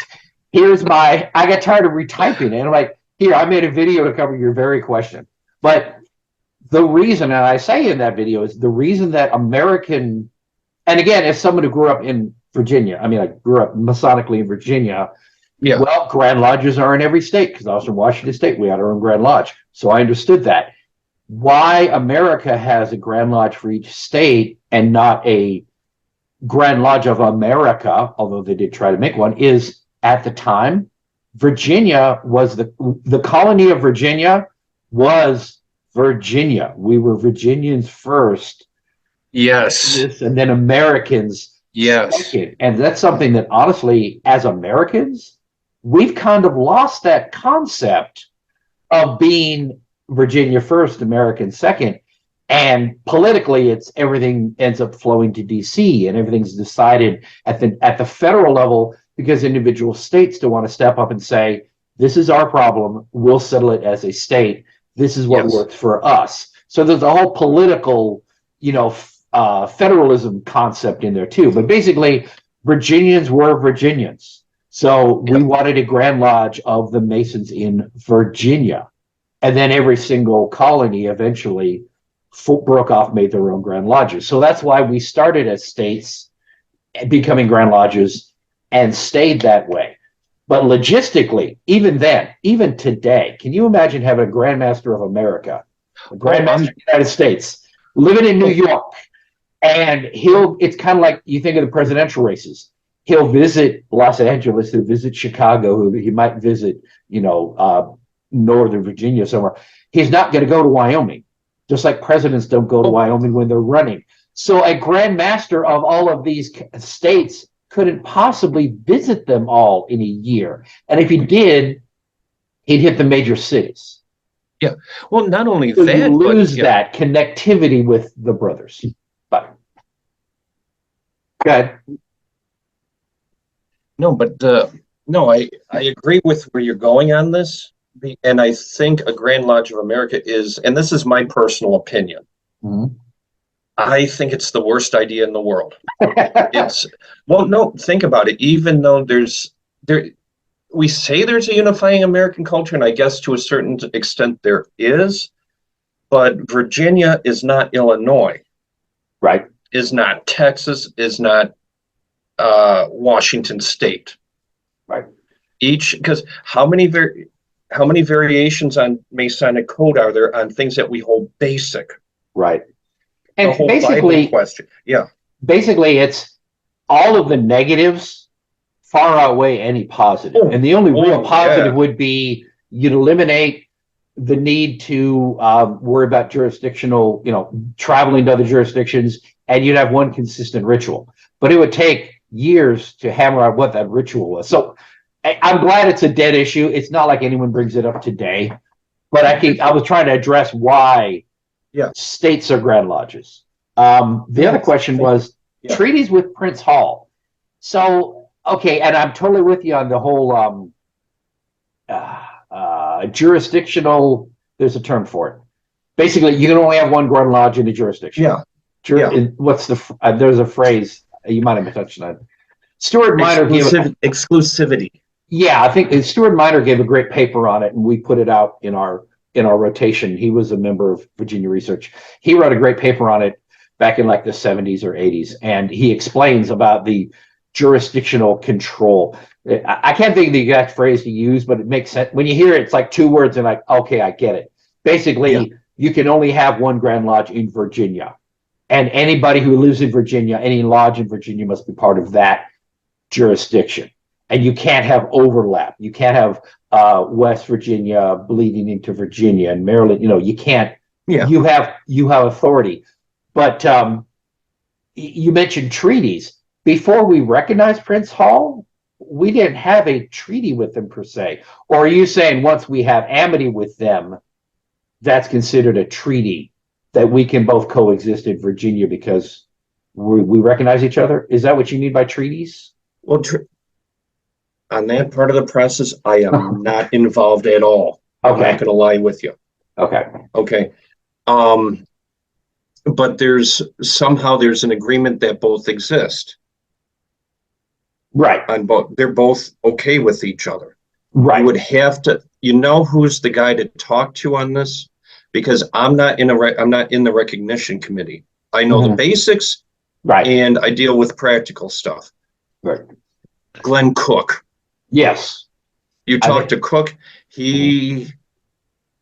I got tired of retyping it. And I'm like, here, I made a video to cover your very question. But the reason, and I say in that video, is the reason that American, and again, as someone who grew up in Virginia, I grew up Masonically in Virginia. Yeah. Well, Grand Lodges are in every state, because I was from Washington State. We had our own Grand Lodge. So I understood that. Why America has a Grand Lodge for each state and not a Grand Lodge of America, although they did try to make one, is at the time, Virginia was the colony of Virginia was Virginia. We were Virginians first.
Yes.
And then Americans.
Yes.
Second. And that's something that honestly, as Americans, we've kind of lost that concept of being Virginia first, American second. And politically, everything ends up flowing to DC, and everything's decided at the federal level, because individual states don't want to step up and say, this is our problem, we'll settle it as a state. This is what works for us. So there's a whole political, federalism concept in there too. But basically, Virginians were Virginians. So we wanted a Grand Lodge of the Masons in Virginia. And then every single colony eventually broke off, made their own Grand Lodges. So that's why we started as states, becoming Grand Lodges, and stayed that way. But logistically, even then, even today, can you imagine having a Grand Master of America, a Grand Master of the United States, living in New York, and it's kind of like you think of the presidential races. He'll visit Los Angeles, he'll visit Chicago, he might visit, Northern Virginia somewhere. He's not going to go to Wyoming, just like presidents don't go to Wyoming when they're running. So a Grand Master of all of these states couldn't possibly visit them all in a year. And if he did, he'd hit the major cities.
Yeah. Well, not only
so
that,
you lose that connectivity with the brothers. But Good.
No, but no, I agree with where you're going on this, and I think a Grand Lodge of America is, and this is my personal opinion.
Mhm.
I think it's the worst idea in the world. It's well, no, think about it. Even though we say there's a unifying American culture, and I guess to a certain extent there is, but Virginia is not Illinois,
Right.
is not Texas, is not Washington State.
Right.
Because how many variations on Masonic code are there on things that we hold basic?
Right.
The
And
whole
basically,
Bible question. Yeah.
basically, it's all of the negatives far outweigh any positive.
Oh,
And the only real
oh,
positive
yeah.
would be you'd eliminate the need to worry about jurisdictional, traveling to other jurisdictions, and you'd have one consistent ritual. But it would take years to hammer out what that ritual was. So I'm glad it's a dead issue. It's not like anyone brings it up today, but I was trying to address why states are Grand Lodges. The other question was treaties with Prince Hall. So, okay, and I'm totally with you on the whole jurisdictional, there's a term for it. Basically, you can only have one Grand Lodge in a jurisdiction.
Yeah.
What's there's a phrase, you might have touched on it. Stuart Minor
exclusivity.
Yeah, I think Stuart Minor gave a great paper on it, and we put it out in our rotation. He was a member of Virginia Research. He wrote a great paper on it back in like the 70s or 80s, and he explains about the jurisdictional control. I can't think of the exact phrase to use, but it makes sense. When you hear it, it's like two words and like, okay, I get it. Basically, you can only have one Grand Lodge in Virginia. And anybody who lives in Virginia, any lodge in Virginia must be part of that jurisdiction. And you can't have overlap. You can't have West Virginia bleeding into Virginia and Maryland. You can't.
Yeah.
You have authority. But you mentioned treaties. Before we recognized Prince Hall, we didn't have a treaty with them per se. Or are you saying once we have amity with them, that's considered a treaty that we can both coexist in Virginia because we recognize each other? Is that what you mean by treaties?
Well, on that part of the process, I am not involved at all. I'm not going to lie with you. Okay. But there's an agreement that both exist.
Right.
On both, they're both okay with each other.
Right.
You would have to, who's the guy to talk to on this? Because I'm not in the recognition committee. I know the basics,
right,
and I deal with practical stuff.
Right.
Glenn Cook.
Yes.
You talk to Cook, he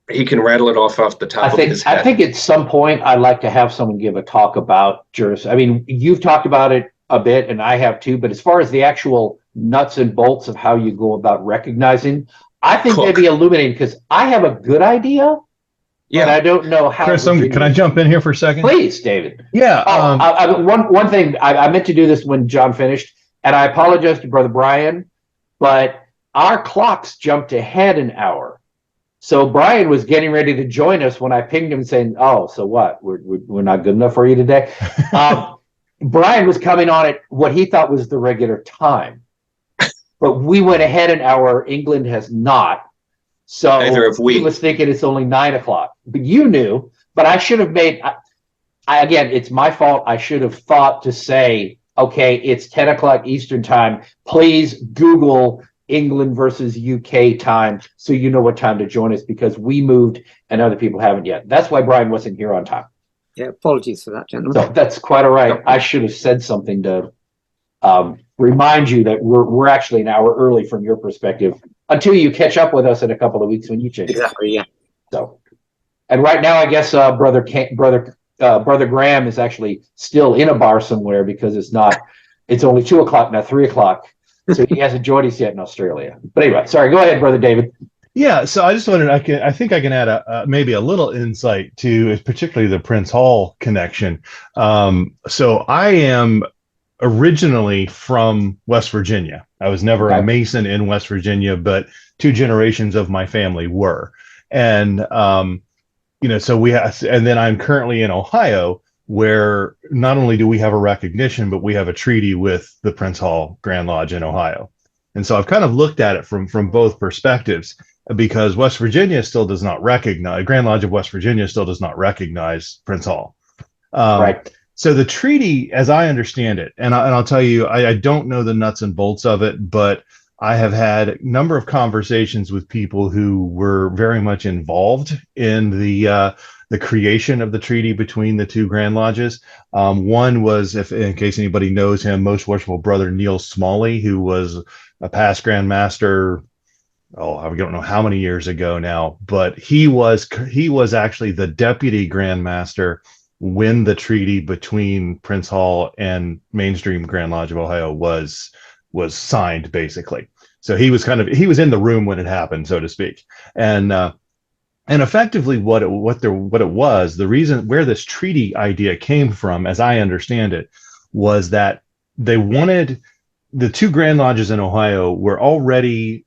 can rattle it off the top of his head.
I think at some point I'd like to have someone give a talk about I mean, you've talked about it a bit, and I have too. But as far as the actual nuts and bolts of how you go about recognizing, I think they'd be illuminating because I have a good idea. Yeah, but I don't know how.
Chris, can I jump in here for a second?
Please, David.
Yeah.
One thing I meant to do this when John finished, and I apologize to Brother Brian, but our clocks jumped ahead an hour. So Brian was getting ready to join us when I pinged him saying, "Oh, so what? We're not good enough for you today." Brian was coming on at what he thought was the regular time, but we went ahead an hour. England has not. So he was thinking it's only 9 o'clock, but you knew. But I should have made. Again, it's my fault. I should have thought to say, okay, it's 10 o'clock Eastern time. Please Google England versus UK time so you know what time to join us because we moved and other people haven't yet. That's why Brian wasn't here on time.
Yeah, apologies for that, gentlemen.
So that's quite all right. I should have said something to remind you that we're actually an hour early from your perspective until you catch up with us in a couple of weeks when you change.
Exactly, yeah.
So, and right now, I guess Brother Graham is actually still in a bar somewhere because it's only 2 o'clock, not 3 o'clock. So he hasn't joined us yet in Australia. But anyway, sorry, go ahead, Brother David.
Yeah, so I just wondered, I think I can add maybe a little insight to particularly the Prince Hall connection. So I am originally from West Virginia. I was never a Mason in West Virginia, but 2 generations of my family were. And, so and then I'm currently in Ohio, where not only do we have a recognition, but we have a treaty with the Prince Hall Grand Lodge in Ohio. And so I've kind of looked at it from both perspectives, because West Virginia still does not recognize, Grand Lodge of West Virginia still does not recognize Prince Hall.
Right.
So the treaty, as I understand it, and I'll tell you, I don't know the nuts and bolts of it, but I have had a number of conversations with people who were very much involved in the creation of the treaty between the two Grand Lodges. One was, if in case anybody knows him, Most Worshipful Brother Neil Smalley, who was a past Grand Master. Oh, I don't know how many years ago now, but he was actually the deputy Grand Master when the treaty between Prince Hall and Mainstream Grand Lodge of Ohio was signed, basically. So he was in the room when it happened, so to speak. And effectively what it was, the reason where this treaty idea came from, as I understand it, was that they wanted, the two Grand Lodges in Ohio were already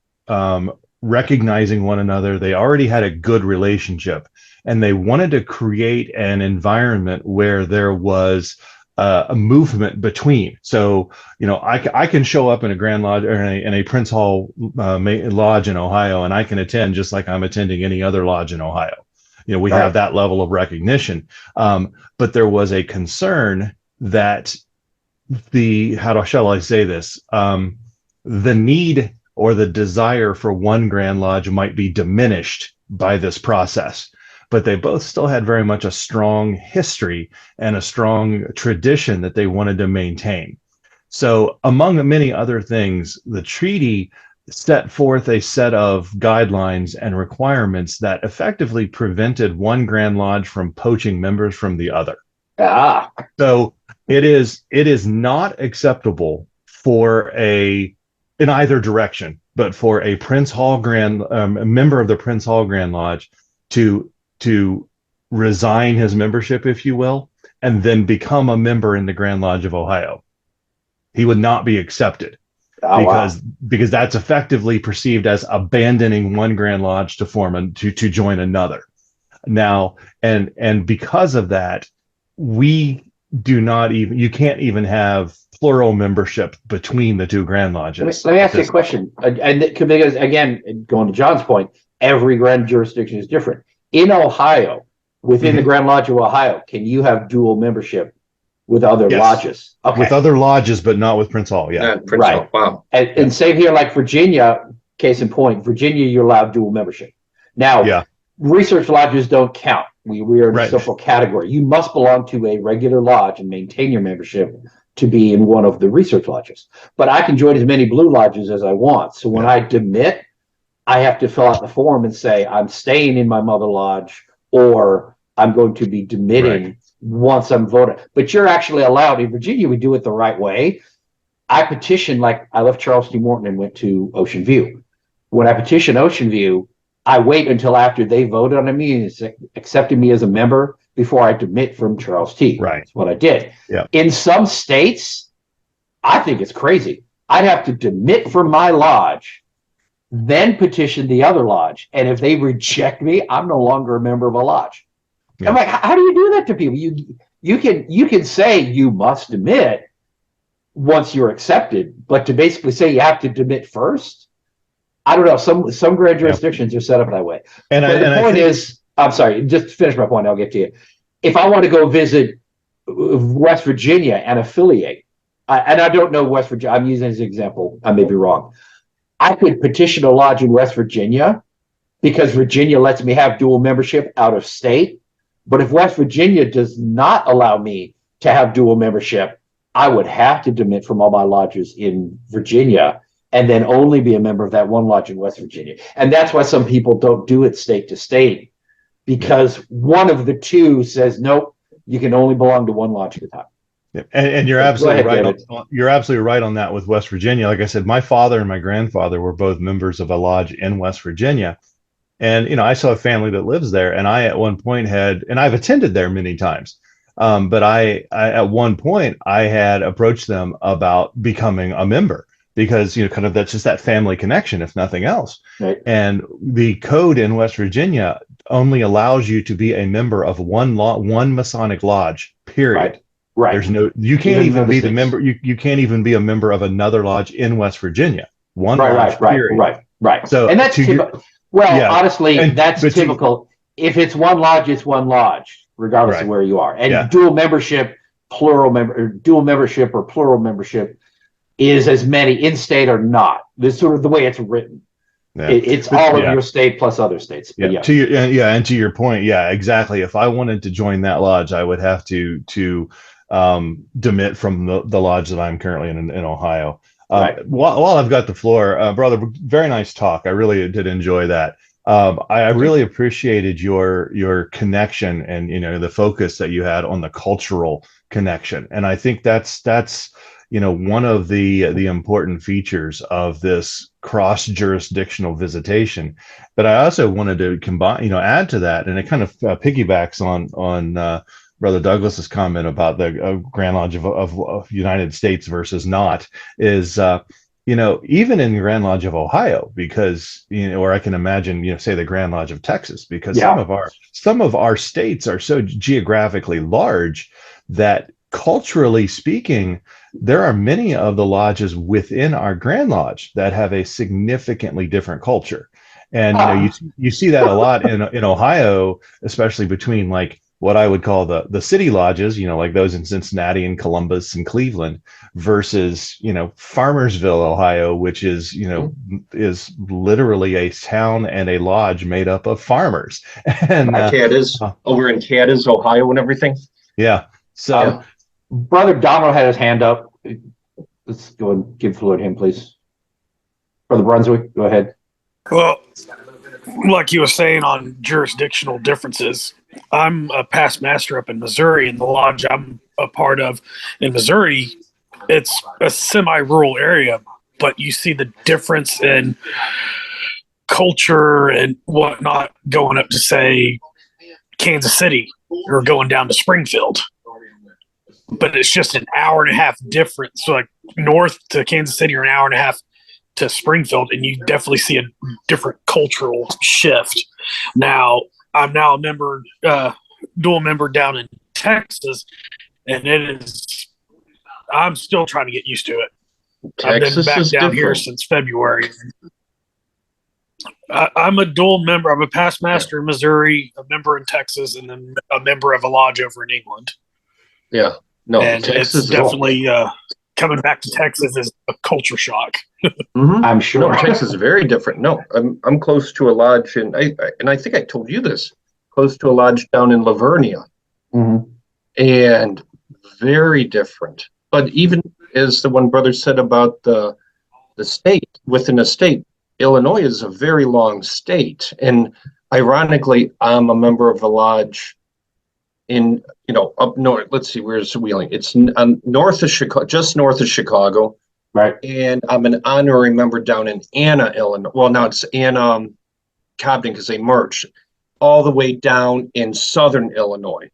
recognizing one another. They already had a good relationship, and they wanted to create an environment where there was a movement between. So, I can show up in a Grand Lodge or in a Prince Hall lodge in Ohio, and I can attend just like I'm attending any other lodge in Ohio. We have that level of recognition. But there was a concern that how shall I say this? The need or the desire for one Grand Lodge might be diminished by this process. But they both still had very much a strong history and a strong tradition that they wanted to maintain. So, among many other things, the treaty set forth a set of guidelines and requirements that effectively prevented one Grand Lodge from poaching members from the other. So it is not acceptable for in either direction, but for a Prince Hall a member of the Prince Hall Grand Lodge to resign his membership, if you will, and then become a member in the Grand Lodge of Ohio. He would not be accepted because that's effectively perceived as abandoning one Grand Lodge to join another. Now, and because of that, you can't even have plural membership between the two Grand Lodges.
Let me ask you a question. And because, again, going to John's point, every grand jurisdiction is different. In Ohio, within the Grand Lodge of Ohio, can you have dual membership with other lodges? Okay.
With other lodges, but not with Prince Hall. Yeah.
Prince Hall. Wow.
And same here, like Virginia, case in point, Virginia, you're allowed dual membership. Now, research lodges don't count. We are in a special category. You must belong to a regular lodge and maintain your membership to be in one of the research lodges. But I can join as many blue lodges as I want. So when I demit, I have to fill out the form and say I'm staying in my mother lodge, or I'm going to be demitting once I'm voted. But you're actually allowed. In Virginia, we do it the right way. I petitioned, like I left Charles T. Morton and went to Ocean View. When I petitioned Ocean View, I wait until after they voted on me and accepted me as a member before I demit from Charles T.
Right.
That's what I did.
Yeah.
In some states, I think it's crazy. I'd have to demit from my lodge, then petition the other lodge. And if they reject me, I'm no longer a member of a lodge. I'm like, how do you do that to people? You can say you must demit once you're accepted, but to basically say you have to demit first, I don't know. Some grand jurisdictions are set up that way. And the point is, I'm sorry, just to finish my point, I'll get to you. If I want to go visit West Virginia and affiliate, and I don't know West Virginia, I'm using as an example, I may be wrong. I could petition a lodge in West Virginia because Virginia lets me have dual membership out of state. But if West Virginia does not allow me to have dual membership, I would have to demit from all my lodges in Virginia and then only be a member of that one lodge in West Virginia. And that's why some people don't do it state to state, because one of the two says, nope, you can only belong to one lodge at a time.
Yeah. And you're absolutely right. You're absolutely right on that with West Virginia. Like I said, my father and my grandfather were both members of a lodge in West Virginia. And, I saw a family that lives there, and I at one point and I've attended there many times. But I at one point I had approached them about becoming a member because, kind of that's just that family connection, if nothing else.
Right.
And the code in West Virginia only allows you to be a member of one Masonic lodge, Period.
Right.
There's no, you can't
Even
even be the
states.
member. You can't even be a member of another lodge in West Virginia. One lodge, period.
Right.
So
And that's typical. Well,
yeah,
honestly, that's
but
typical. If it's one lodge, it's one lodge, regardless of
Right.
where you are. And
Yeah.
dual membership, dual membership or plural membership is as many in state or not. This is sort of the way it's written.
Yeah.
It's all of your state plus other states. But
To your, and to your point, exactly. If I wanted to join that lodge, I would have to demit from the lodge that I'm currently in Ohio.
Right.
While I've got the floor, brother, very nice talk. I really did enjoy that. I really appreciated your connection and the focus that you had on the cultural connection, and I think that's one of the important features of this cross-jurisdictional visitation. But I also wanted to combine, add to that, and it kind of piggybacks on Brother Douglas's comment about the Grand Lodge of United States versus not, is even in the Grand Lodge of Ohio, because or I can imagine say the Grand Lodge of Texas, because some of our states are so geographically large that culturally speaking, there are many of the lodges within our Grand Lodge that have a significantly different culture. And you see that a lot in Ohio, especially between like what I would call the city lodges, like those in Cincinnati and Columbus and Cleveland, versus Farmersville, Ohio, which is is literally a town and a lodge made up of farmers. And
over in Cadiz, Ohio, and everything.
Yeah. So,
Brother Donald had his hand up. Let's go and give the floor to him, please. Brother Brunswick, go ahead.
Well, like you were saying on jurisdictional differences, I'm a past master up in Missouri, and the lodge I'm a part of in Missouri, it's a semi-rural area, but you see the difference in culture and whatnot going up to, say, Kansas City or going down to Springfield. But it's just an hour and a half difference. So like north to Kansas City or an hour and a half to Springfield, and you definitely see a different cultural shift. Now, I'm now a member, dual member down in Texas, and I'm still trying to get used to it.
Texas
I've been back down here since February. I'm a dual member. I'm a past master in Missouri, a member in Texas, and then a member of a lodge over in England.
Yeah. No,
and
Texas
it's definitely coming back to Texas is a culture shock.
I'm sure.
No, Texas is very different. No, I'm close to a lodge, and I think I told you this. Close to a lodge down in Lavernia, and very different. But even as the one brother said about the state within a state, Illinois is a very long state, and ironically, I'm a member of a lodge in up north. Let's see, where's Wheeling? It's north of Chicago, just north of Chicago,
right?
And I'm an honorary member down in Anna, Illinois. Well, now it's Anna Cobden because they merged. All the way down in southern Illinois.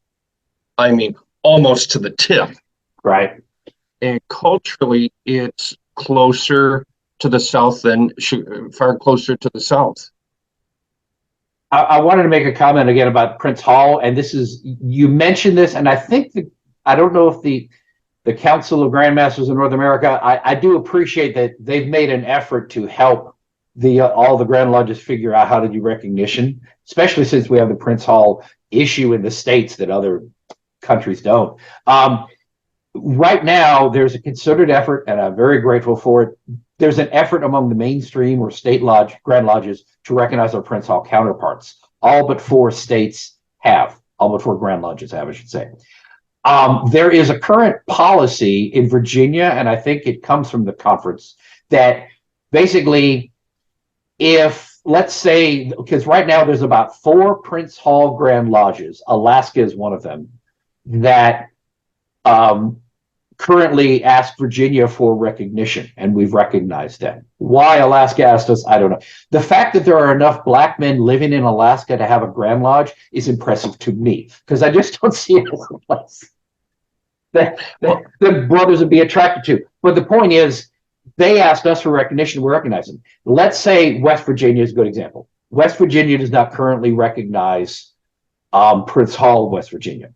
I mean, almost to the tip.
Right.
And culturally, it's closer to the south than far closer to the south.
I wanted to make a comment again about Prince Hall, and this is, you mentioned this, and I think I don't know if the Council of Grandmasters of North America, I do appreciate that they've made an effort to help all the Grand Lodges figure out how to do recognition, especially since we have the Prince Hall issue in the States that other countries don't. Right now, there's a concerted effort, and I'm very grateful for it. There's an effort among the mainstream or state Grand Lodges to recognize our Prince Hall counterparts. All but 4 states have. All but 4 Grand Lodges have, I should say. There is a current policy in Virginia, and I think it comes from the conference, that basically, if, let's say, because right now there's about 4 Prince Hall Grand Lodges, Alaska is one of them, that currently ask Virginia for recognition, and we've recognized them. Why Alaska asked us, I don't know. The fact that there are enough Black men living in Alaska to have a Grand Lodge is impressive to me, because I just don't see it as a place that the brothers would be attracted to. But the point is, they asked us for recognition, we recognize them. Let's say West Virginia is a good example. West Virginia does not currently recognize Prince Hall, West Virginia.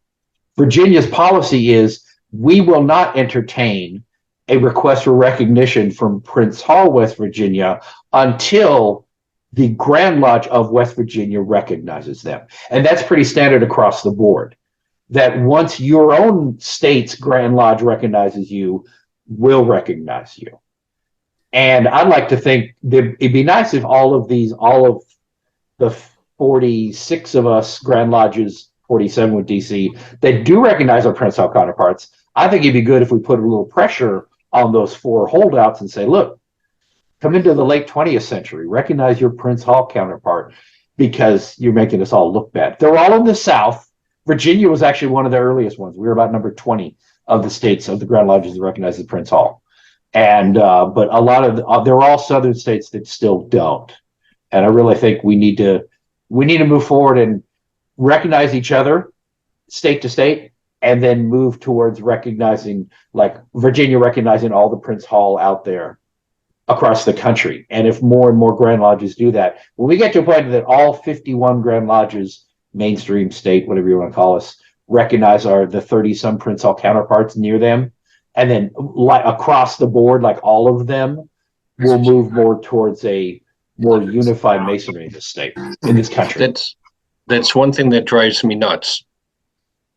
Virginia's policy is we will not entertain a request for recognition from Prince Hall, West Virginia, until the Grand Lodge of West Virginia recognizes them. And that's pretty standard across the board, that once your own state's Grand Lodge recognizes you, we'll recognize you. And I'd like to think that it'd be nice if all of the 46 of us Grand Lodges, 47 with DC, that do recognize our Prince Hall counterparts, I think it'd be good if we put a little pressure on those 4 holdouts and say, look, come into the late 20th century, recognize your Prince Hall counterpart, because you're making us all look bad. They're all in the South. Virginia was actually one of the earliest ones. We were about number 20 of the states of the Grand Lodges that recognize the Prince Hall. And but a lot of they're all southern states that still don't. And I really think we need to move forward and recognize each other state to state, and then move towards recognizing, like Virginia recognizing all the Prince Hall out there across the country. And if more and more Grand Lodges do that, when we get to a point that all 51 Grand Lodges, mainstream state, whatever you want to call us, recognize the 30-some Prince Hall counterparts near them, and then like across the board, like all of them, will move more towards a more unified masonry in this state, in this country.
That's one thing that drives me nuts.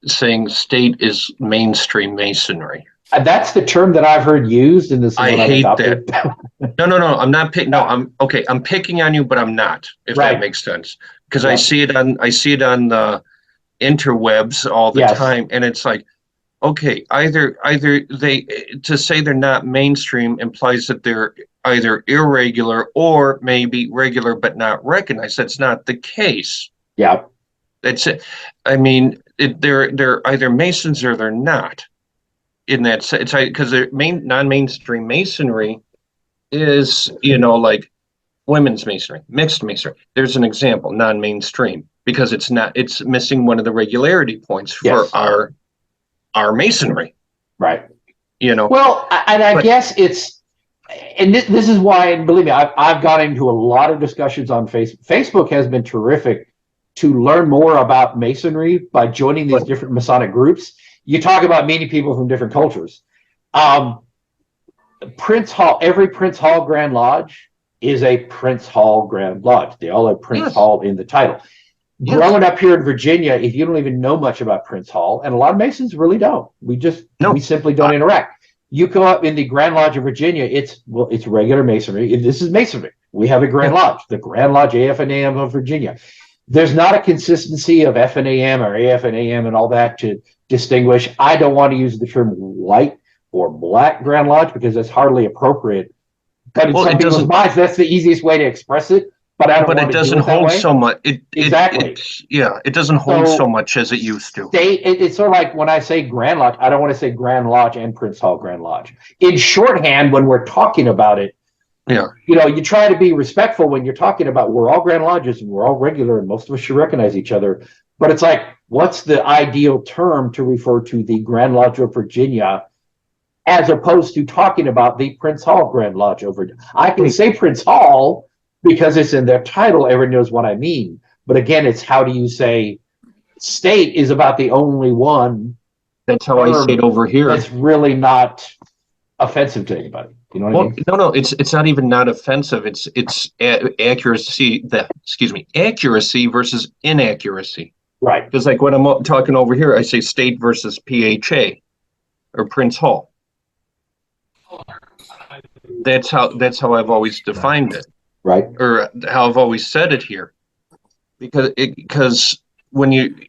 Saying state is mainstream masonry.
That's the term that I've heard used in this.
I hate that. No, I'm not picking. No, I'm picking on you, but I'm not. If that makes sense, because I see it on the interwebs all the time, and it's like, okay, either they, to say they're not mainstream implies that they're either irregular or maybe regular but not recognized. That's not the case.
Yeah,
that's it. I mean, they're either Masons or they're not. In that sense, because they're non-mainstream masonry is, like women's masonry, mixed masonry. There's an example, non-mainstream, because it's missing one of the regularity points for our masonry.
Right.
Well,
I guess it's, and this is why, and believe me, I've got into a lot of discussions on Facebook. Facebook has been terrific to learn more about masonry by joining these different Masonic groups. You talk about meeting people from different cultures. Prince Hall, every Prince Hall Grand Lodge is a Prince Hall Grand Lodge. They all have Prince Hall in the title. Growing up here in Virginia, if you don't even know much about Prince Hall, and a lot of Masons really don't, we simply don't interact. You come up in the Grand Lodge of Virginia, it's regular masonry. This is masonry. We have a Grand Lodge, the Grand Lodge AF and AM of Virginia. There's not a consistency of F and AM or AF and AM and all that to distinguish. I don't want to use the term white or black Grand Lodge because that's hardly appropriate. But in some people's minds, that's the easiest way to express it. But I don't. But
it doesn't hold so much.
Exactly.
It doesn't hold so much as it used to.
It's sort of like when I say Grand Lodge, I don't want to say Grand Lodge and Prince Hall Grand Lodge. In shorthand, when we're talking about it, you try to be respectful when you're talking about we're all Grand Lodges and we're all regular and most of us should recognize each other. But it's like, what's the ideal term to refer to the Grand Lodge of Virginia as opposed to talking about the Prince Hall Grand Lodge of Virginia? I can say Prince Hall because it's in their title. Everyone knows what I mean. But again, it's how do you say state is about the only one.
That's how I say it over here.
That's really not offensive to anybody. You know what I mean?
No, it's not even not offensive. It's accuracy. Accuracy versus inaccuracy.
Right.
Because like when I'm talking over here, I say state versus PHA or Prince Hall. That's how I've always defined it.
Right.
Or how I've always said it here. Because when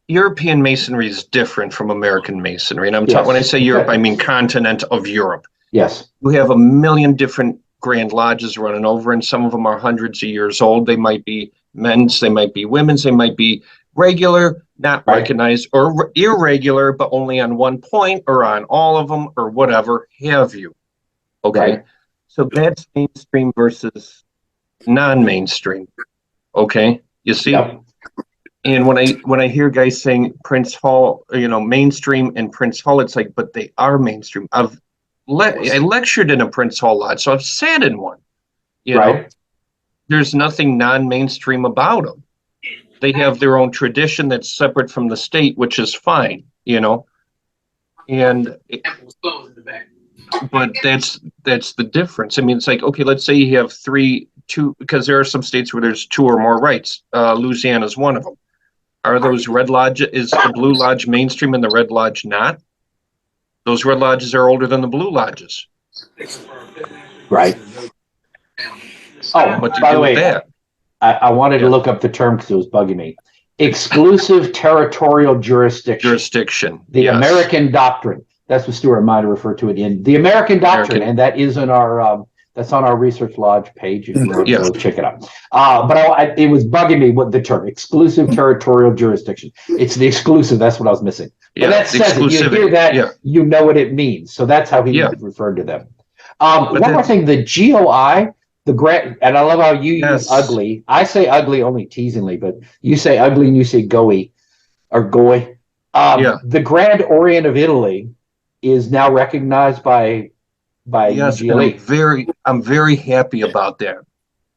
European masonry is different from American masonry. And when I say Europe, I mean continent of Europe.
Yes.
We have a million different Grand Lodges running over, and some of them are hundreds of years old. They might be men's, they might be women's, they might be regular, not recognized, or irregular, but only on one point, or on all of them, or whatever have you. Okay.
Right.
So that's mainstream versus non-mainstream. Okay. You see? Yep. And when I hear guys saying Prince Hall, mainstream and Prince Hall, it's like, but they are mainstream. I lectured in a Prince Hall lodge, so I've sat in one. You know, there's nothing non-mainstream about them. they have their own tradition that's separate from the state, which is fine, and but that's the difference. I mean, it's like, okay, let's say you have two, because there are some states where there's 2 or more rights. Louisiana is one of them. Are those red lodge, is the blue lodge mainstream and the red lodge not? Those red lodges are older than the blue lodges.
Right. Oh,
What to
by
do
the
with
way,
that?
I wanted to look up the term because it was bugging me. Exclusive territorial jurisdiction. The
yes.
American doctrine. That's what Stuart might have referred to it in. The American doctrine, and that is in our that's on our Research Lodge page. If you want to go check it out. But it was bugging me what the term exclusive territorial jurisdiction. It's the exclusive. That's what I was missing. But that says it. You hear that, you know what it means. So that's how he referred to them. One more thing, the GOI, the grant, and I love how you use ugly. I say ugly only teasingly, but you say ugly and you say goey or goy. The Grand Orient of Italy is now recognized by UGLE.
I'm very happy about that.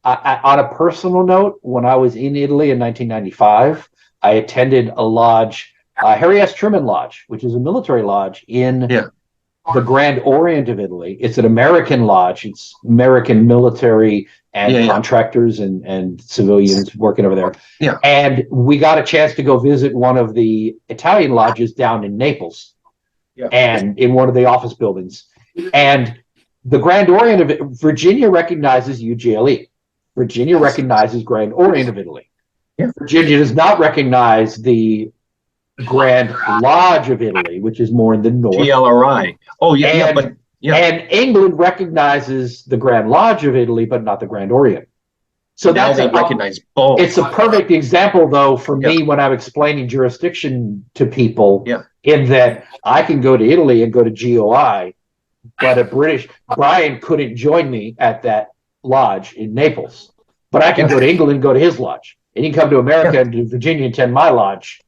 On a personal note, when I was in Italy in 1995, I attended a lodge, Harry S. Truman Lodge, which is a military lodge in the Grand Orient of Italy. It's an American lodge. It's American military and contractors and civilians working over there.
Yeah.
And we got a chance to go visit one of the Italian lodges down in Naples. And in one of the office buildings. And the Grand Orient of Virginia recognizes UGLE. Virginia recognizes Grand Orient of Italy. Virginia does not recognize the Grand Lodge of Italy, which is more in the north.
GLRI. Oh,
And England recognizes the Grand Lodge of Italy, but not the Grand Orient. So
now they recognize both.
It's a perfect example, though, for me when I'm explaining jurisdiction to people. In that I can go to Italy and go to GOI, but Brian couldn't join me at that lodge in Naples. But I can go to England and go to his lodge. And he can come to America and to Virginia and attend my lodge.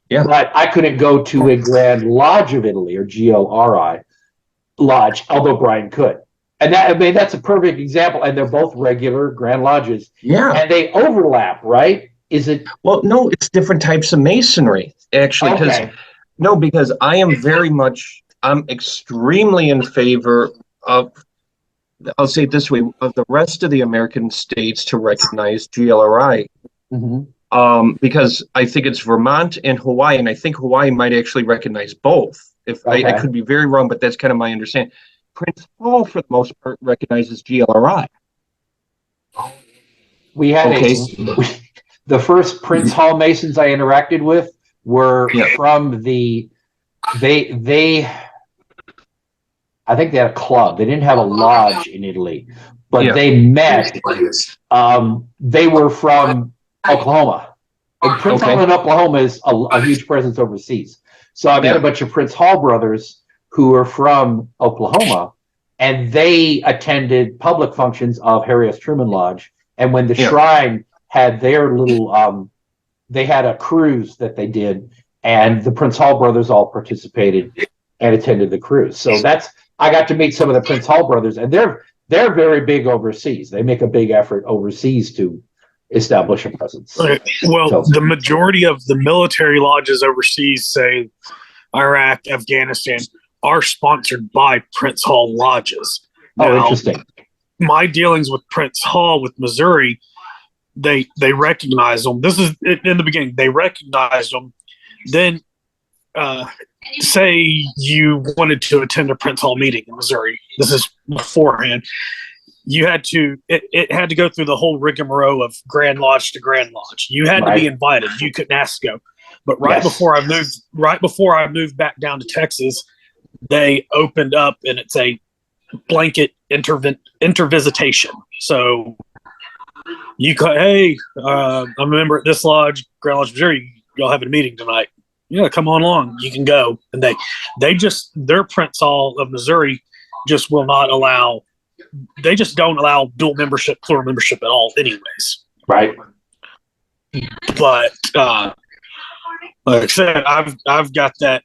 But I couldn't go to a Grand Lodge of Italy or GLRI lodge, although Brian could. And that's a perfect example. And they're both regular Grand Lodges. And they overlap, right? Is it?
Well, no, it's different types of masonry, actually. Because I'm extremely in favor of, I'll say it this way, of the rest of the American states to recognize GLRI. Because I think it's Vermont and Hawaii, and I think Hawaii might actually recognize both. I could be very wrong, but that's kind of my understanding. Prince Hall, for the most part, recognizes GLRI.
We had the first Prince Hall Masons I interacted with were from the I think they had a club. They didn't have a lodge in Italy, but they met. They were from Oklahoma. And Prince Hall in Oklahoma is a huge presence overseas. So I met a bunch of Prince Hall brothers who are from Oklahoma, and they attended public functions of Harry S. Truman Lodge. And when the shrine had their little, they had a cruise that they did, and the Prince Hall brothers all participated and attended the cruise. So I got to meet some of the Prince Hall brothers, and they're very big overseas. They make a big effort overseas to establish a presence.
Well, the majority of the military lodges overseas, say Iraq, Afghanistan, are sponsored by Prince Hall lodges. Now,
interesting.
My dealings with Prince Hall with Missouri, they recognize them. This is in the beginning. They recognized them. Then, say you wanted to attend a Prince Hall meeting in Missouri. This is beforehand. You had to. It had to go through the whole rigmarole of Grand Lodge to Grand Lodge. You had to be invited. You couldn't ask to go. But before I moved back down to Texas, they opened up, and it's a blanket intervisitation. So you could, hey, I'm a member at this lodge, Grand Lodge, Missouri. Y'all having a meeting tonight? Yeah, come on along. You can go. And their Prince Hall of Missouri just will not allow. They just don't allow dual membership, plural membership at all, anyways.
Right.
But like I said, I've got that.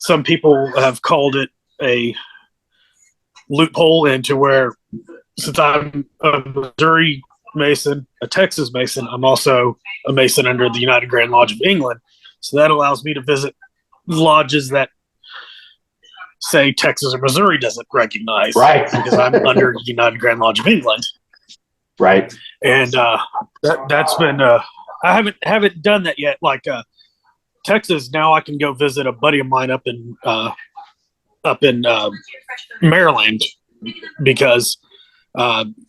Some people have called it a loophole into where, since I'm a Missouri Mason, a Texas Mason. I'm also a Mason under the United Grand Lodge of England. So that allows me to visit lodges that, say, Texas or Missouri doesn't recognize.
Right.
Because I'm under the United Grand Lodge of England.
Right.
And that's been I haven't done that yet. Like Texas, now I can go visit a buddy of mine up in Maryland, because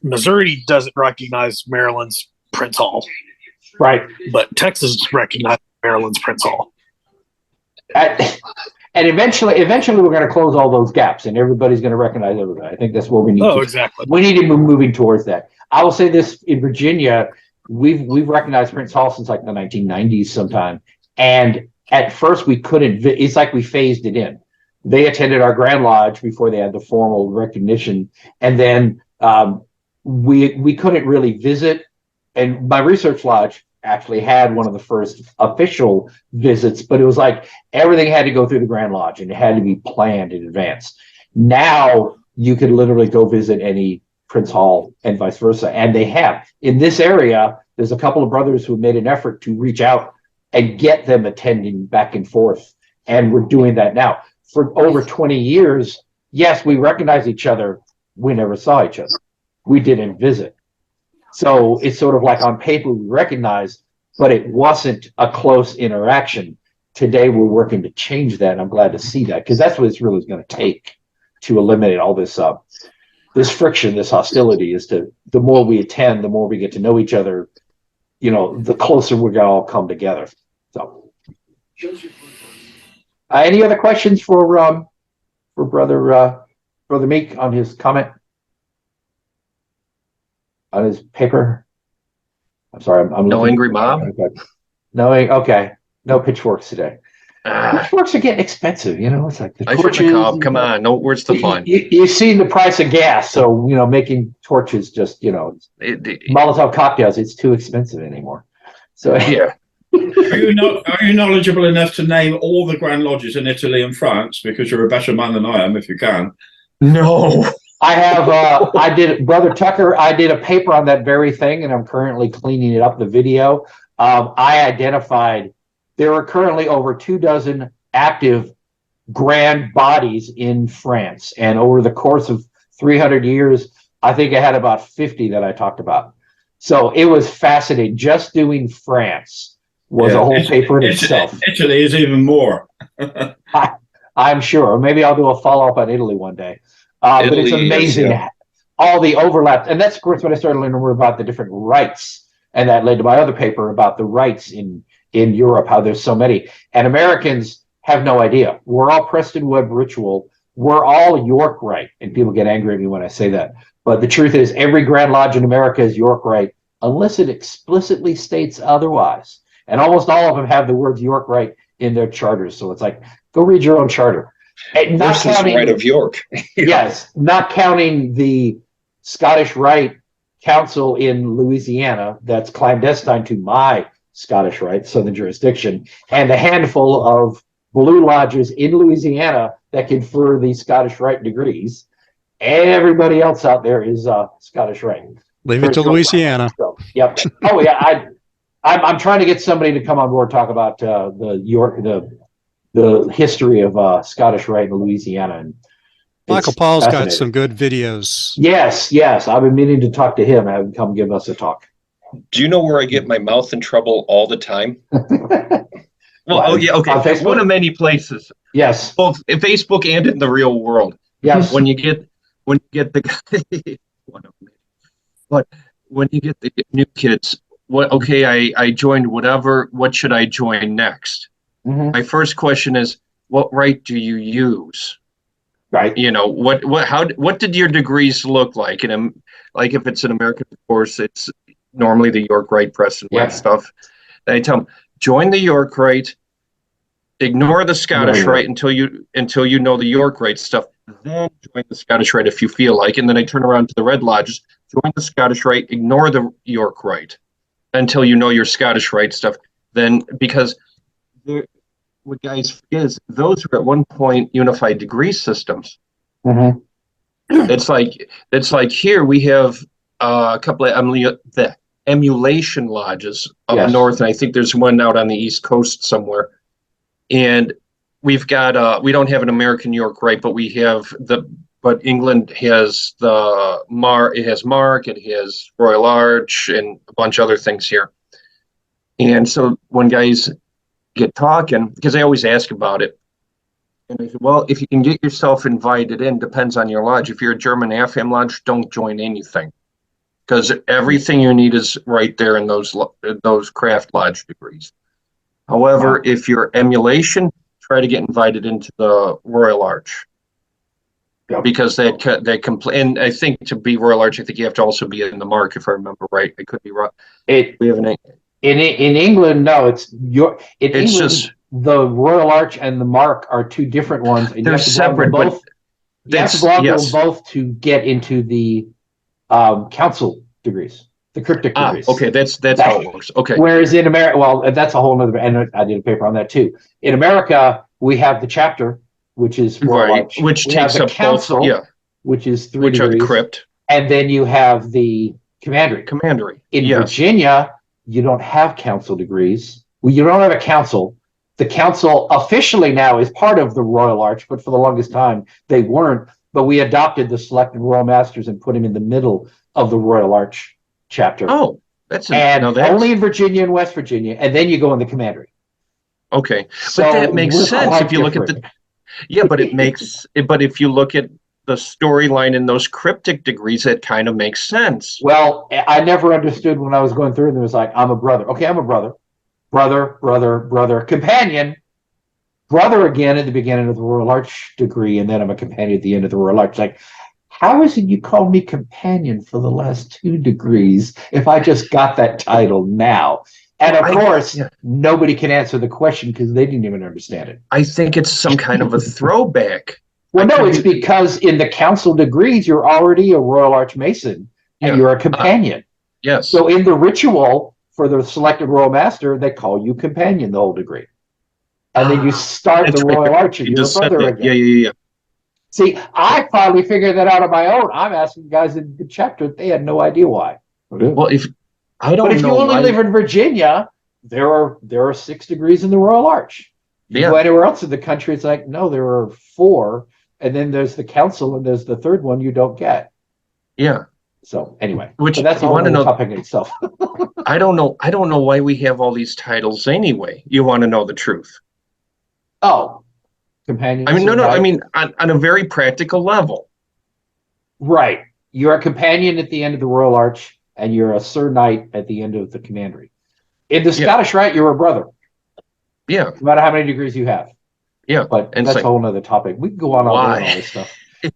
Missouri doesn't recognize Maryland's Prince Hall,
Right.
but Texas recognizes Maryland's Prince Hall.
And eventually we're going to close all those gaps, and everybody's going to recognize everybody. I think that's what we need.
Exactly.
We need to be moving towards that. I will say this: in Virginia, we've recognized Prince Hall since like the 1990s sometime, and at first we couldn't. It's like we phased it in. They attended our Grand Lodge before they had the formal recognition, and then we couldn't really visit. And my research lodge actually had one of the first official visits, but it was like everything had to go through the Grand Lodge and it had to be planned in advance. Now you can literally go visit any Prince Hall and vice versa. And they have. In this area, there's a couple of brothers who made an effort to reach out and get them attending back and forth. And we're doing that now. For over 20 years, yes, we recognize each other. We never saw each other. We didn't visit. So it's sort of like on paper we recognize, but it wasn't a close interaction. Today we're working to change that. And I'm glad to see that, because that's what it's really going to take to eliminate all this this friction, this hostility. Is to the more we attend, the more we get to know each other, the closer we're going to all come together. So any other questions for brother Meek on his comment? On his paper? I'm sorry. I'm
No angry mob?
No, okay. No pitchforks today. Pitchforks are getting expensive, It's like the torches.
Come on, no, where's the fun?
You've seen the price of gas, so making torches just Molotov cocktails. It's too expensive anymore. So
yeah.
Are you knowledgeable enough to name all the Grand Lodges in Italy and France? Because you're a better man than I am, if you can.
No.
I have, Brother Tucker, I did a paper on that very thing, and I'm currently cleaning it up, the video. I identified there are currently over 24 active grand bodies in France. And over the course of 300 years, I think I had about 50 that I talked about. So it was fascinating. Just doing France was a whole paper in itself.
Italy is even more.
I'm sure. Or maybe I'll do a follow-up on Italy one day. But it's amazing all the overlap. And that's, of course, when I started learning more about the different rites. And that led to my other paper about the rites in Europe, how there's so many. And Americans have no idea. We're all Preston Webb ritual. We're all York Rite. And people get angry at me when I say that. But the truth is, every Grand Lodge in America is York Rite, unless it explicitly states otherwise. And almost all of them have the words York Rite in their charters. So it's like, go read your own charter. And not counting,
Rite of York.
Yes, not counting the Scottish Rite Council in Louisiana that's clandestine to my Scottish Rite, Southern jurisdiction, and a handful of Blue Lodges in Louisiana that confer the Scottish Rite degrees. Everybody else out there is Scottish Rite.
Leave it to Louisiana.
So, yep. Oh yeah, I'm trying to get somebody to come on board, talk about the history of Scottish Rite in Louisiana. And
Michael Paul's got some good videos.
Yes. I've been meaning to talk to him. Have him come give us a talk.
Do you know where I get my mouth in trouble all the time? Well, okay. One of many places.
Yes.
Both in Facebook and in the real world.
Yes.
When you get the guy, but when you get the new kids, I joined whatever. What should I join next? Mm-hmm. My first question is, what rite do you use?
Right.
What did your degrees look like? And like if it's an American course, it's normally the York Rite, Preston Webb stuff. Then I tell them, join the York Rite, ignore the Scottish Rite until you know the York Rite stuff. Then join the Scottish Rite if you feel like. And then I turn around to the Red Lodges, join the Scottish Rite, ignore the York Rite until you know your Scottish Rite stuff. Then because what guys forget is those were at one point unified degree systems.
Mm-hmm.
It's like here we have a couple of the emulation lodges up
Yes.
north, and I think there's one out on the East Coast somewhere. And we've got we don't have an American York Rite, but we have but England has it has Mark, it has Royal Arch, and a bunch of other things here. And so when guys get talking, because I always ask about it, and I said, well, if you can get yourself invited in, depends on your lodge. If you're a German AFAM lodge, don't join anything, because everything you need is right there in those craft lodge degrees. However, if you're emulation, try to get invited into the Royal Arch.
Yep.
Because they complain. And I think to be Royal Arch, I think you have to also be in the Mark, if I remember right. I could be wrong.
We have in England, no, it's England,
just
the Royal Arch and the Mark are two different ones. And
they're separate, but
you have to belong to them both to get into the council degrees, the cryptic degrees.
Okay, that's how it works. Okay.
Whereas in America, well, that's a whole other, and I did a paper on that too. In America, we have the chapter, which is Royal Arch.
Which
we
takes
have the
up
council,
both,
which is 3
which
degrees,
are the crypt,
and then you have the commandery. In Virginia, you don't have council degrees. Well, you don't have a council. The council officially now is part of the Royal Arch, but for the longest time they weren't. But we adopted the selected Royal Masters and put him in the middle of the Royal Arch chapter.
Oh,
only in Virginia and West Virginia, and then you go in the commandery.
Okay,
So
but that makes sense if you look at but it makes. But if you look at the storyline in those cryptic degrees, it kind of makes sense.
Well, I never understood when I was going through, and it was like, I'm a brother. Okay, I'm a brother, companion, brother again at the beginning of the Royal Arch degree, and then I'm a companion at the end of the Royal Arch. Like, how is it you called me companion for the last 2 degrees if I just got that title now? And of course, nobody can answer the question because they didn't even understand it.
I think it's some kind of a throwback.
Well, no, it's because in the council degrees, you're already a Royal Arch Mason and you're a companion.
Yes.
So in the ritual for the selected Royal Master, they call you companion the whole degree. And then you start the Royal Arch and you're a brother again.
Yeah.
See, I finally figured that out on my own. I'm asking guys in the chapter, they had no idea why.
Well, if
you only live in Virginia, there are 6 degrees in the Royal Arch. You go anywhere else in the country, it's like, no, there are 4, and then there's the council, and there's the 3rd one you don't get.
Yeah.
So anyway,
which
that's
you want to know
topic in itself.
I don't know why we have all these titles anyway. You want to know the truth?
Oh, companion.
I mean, no. I mean, on a very practical level.
Right. You're a companion at the end of the Royal Arch, and you're a Sir Knight at the end of the commandery. In the Scottish Rite, you're a brother.
Yeah.
No matter how many degrees you have.
Yeah.
But that's a whole nother topic. We can go on all day on all this stuff.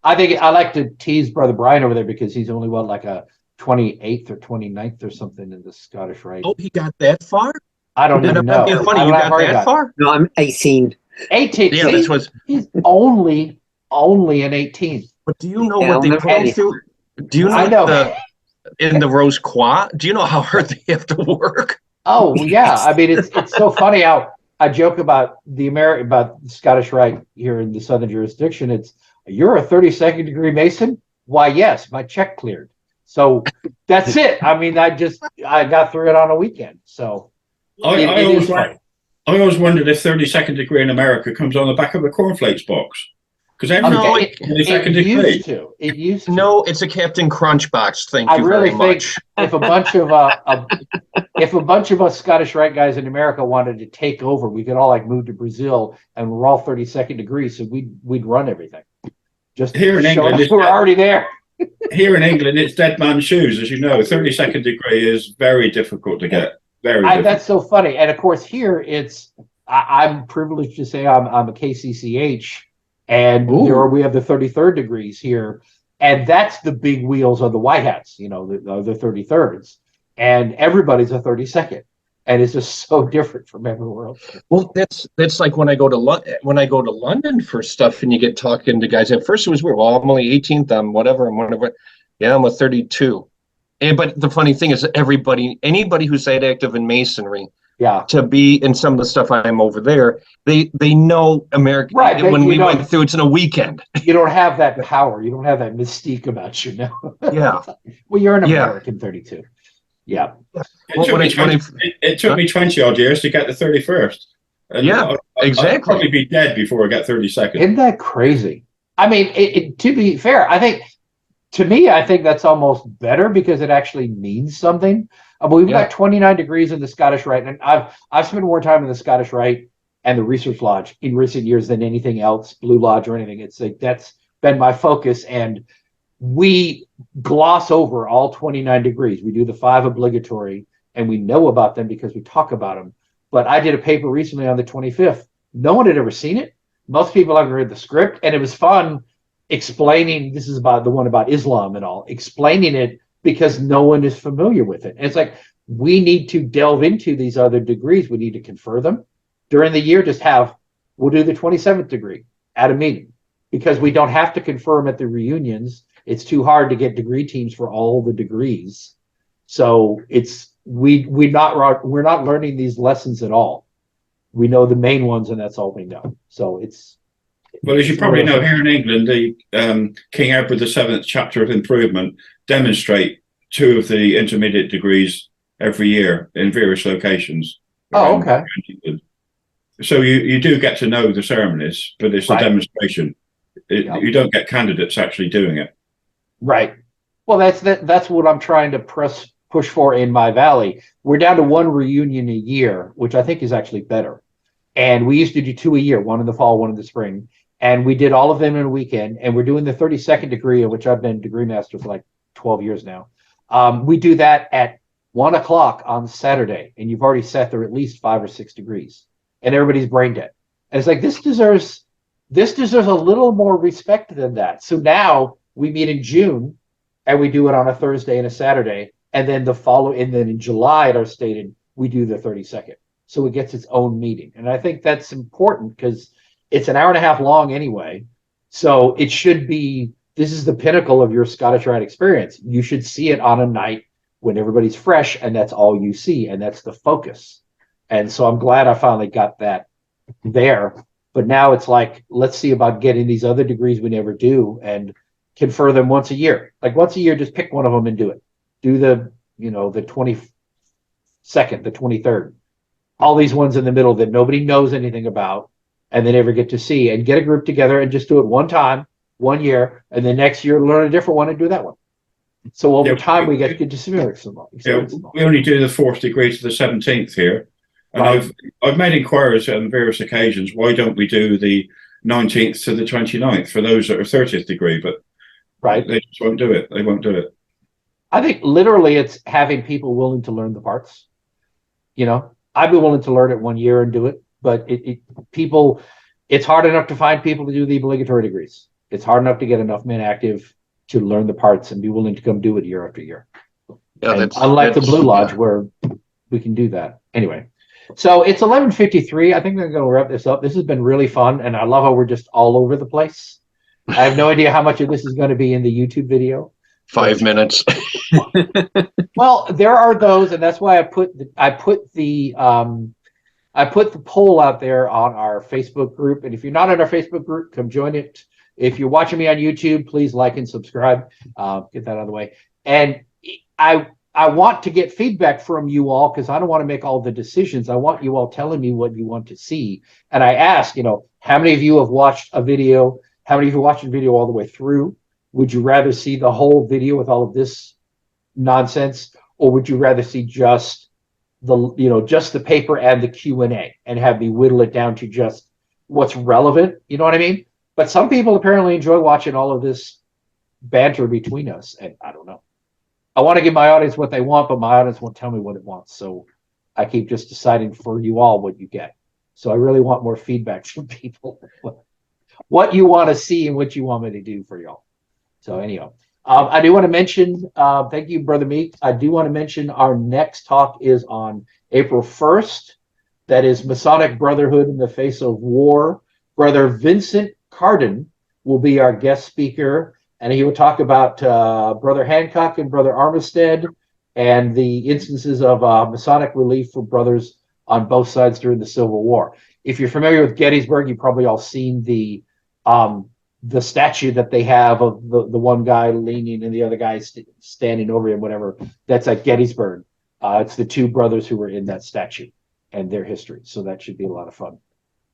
I think I like to tease Brother Brian over there because he's only like a 28th or 29th or something in the Scottish Rite.
Oh, he got that far?
I don't even know.
It's funny, you got that far?
No, I'm 18.
18th.
Yeah, this was.
He's only an 18th.
But do you know what they put him through? Do you know in the Rose Croix? Do you know how hard they have to work?
Oh yeah, I mean it's so funny how I joke about the Scottish Rite here in the Southern jurisdiction. It's you're a 32nd degree Mason. Why yes, my check cleared. So that's it. I mean, I got through it on a weekend. So
I always wondered if 32nd degree in America comes on the back of a cornflakes box. Because
it used to.
No, it's a Captain Crunch box. Thank you
very
much.
If a bunch of us Scottish Rite guys in America wanted to take over, we could all like move to Brazil, and we're all 32nd degree, so we'd run everything. Just
here in England,
we're already there.
Here in England, it's dead man's shoes, as you know. 32nd degree is very difficult to get.
That's so funny, and of course here I'm privileged to say I'm a KCCH. And we have the 33rd degrees here, and that's the big wheels of the white hats, the 33rds, and everybody's a 32nd, and it's just so different from everywhere else.
Well, that's like when I go to London for stuff, and you get talking to guys. At first, it was weird. Well, I'm only 18th. I'm whatever. Yeah, I'm a 32. But the funny thing is, anybody who's that active in Masonry
Yeah.
to be in some of the stuff I'm over there. They know America.
Right, but
When
you
we
don't-
went through, it's in a weekend.
You don't have that power. You don't have that mystique about you now.
Yeah.
Well, you're an
Yeah.
American 32. Yeah.
Well,
It took me 20 odd years to get the 31st. And
Yeah, exactly.
I'd probably be dead before I get 32nd.
Isn't that crazy? I mean, to be fair, I think that's almost better because it actually means something. We've got 29 degrees in the Scottish Rite, and I've spent more time in the Scottish Rite and the Research Lodge in recent years than anything else, Blue Lodge or anything. It's like that's been my focus, and we gloss over all 29 degrees. We do the 5 obligatory, and we know about them because we talk about them. But I did a paper recently on the 25th. No one had ever seen it. Most people haven't read the script, and it was fun explaining. This is about the one about Islam and all, explaining it because no one is familiar with it. And it's like, we need to delve into these other degrees. We need to confer them during the year. We'll do the 27th degree at a meeting because we don't have to confer them at the reunions. It's too hard to get degree teams for all the degrees. So we're not learning these lessons at all. We know the main ones, and that's all we know. So
well, as you probably know, here in England, the King Edward VII chapter of improvement demonstrate 2 of the intermediate degrees every year in various locations.
Oh, okay.
So you do get to know the ceremonies, but it's a demonstration. You don't get candidates actually doing it.
Right. Well, that's what I'm trying to push for in my valley. We're down to 1 reunion a year, which I think is actually better. And we used to do 2 a year, 1 in the fall, 1 in the spring. And we did all of them in a weekend. And we're doing the 32nd degree, of which I've been degree master for like 12 years now. We do that at 1 o'clock on Saturday. And you've already sat there at least 5 or 6 degrees. And everybody's brain dead. And it's like, this deserves a little more respect than that. So now we meet in June and we do it on a Thursday and a Saturday. And then in July at our stated, we do the 32nd. So it gets its own meeting. And I think that's important because it's an hour and a half long anyway. So it should be, this is the pinnacle of your Scottish Rite experience. You should see it on a night when everybody's fresh and that's all you see. And that's the focus. And so I'm glad I finally got that there. But now it's like, let's see about getting these other degrees we never do and confer them once a year. Like once a year, just pick one of them and do it. Do the 22nd, the 23rd, all these ones in the middle that nobody knows anything about and they never get to see, and get a group together and just do it one time, 1 year, and then next year learn a different one and do that one. So over time we get good experience.
We only do the 4th degree to the 17th here. And I've made inquiries on various occasions. Why don't we do the 19th to the 29th for those that are 30th degree? But they just won't do it. They won't do it.
I think literally it's having people willing to learn the parts. I'd be willing to learn it 1 year and do it, but it's hard enough to find people to do the obligatory degrees. It's hard enough to get enough men active to learn the parts and be willing to come do it year after year. Yeah, unlike the Blue Lodge where we can do that. Anyway, so it's 11:53. I think we're going to wrap this up. This has been really fun, and I love how we're just all over the place. I have no idea how much of this is going to be in the YouTube video.
5 minutes.
Well, there are those, and that's why I put the poll out there on our Facebook group. And if you're not in our Facebook group, come join it. If you're watching me on YouTube, please like and subscribe. Get that out of the way. And I want to get feedback from you all because I don't want to make all the decisions. I want you all telling me what you want to see. And I ask, how many of you have watched a video? How many of you watched a video all the way through? Would you rather see the whole video with all of this nonsense, or would you rather see just the paper and the Q&A and have me whittle it down to just what's relevant? You know what I mean? But some people apparently enjoy watching all of this banter between us, and I don't know. I want to give my audience what they want, but my audience won't tell me what it wants. So I keep just deciding for you all what you get. So I really want more feedback from people. What you want to see and what you want me to do for y'all. So anyhow, I do want to mention, thank you, Brother Meek. I do want to mention our next talk is on April 1st. That is Masonic Brotherhood in the Face of War. Brother Vincent Carden will be our guest speaker, and he will talk about Brother Hancock and Brother Armistead and the instances of Masonic relief for brothers on both sides during the Civil War. If you're familiar with Gettysburg, you've probably all seen the statue that they have of the one guy leaning and the other guy standing over him, whatever. That's at Gettysburg. It's the two brothers who were in that statue and their history. So that should be a lot of fun.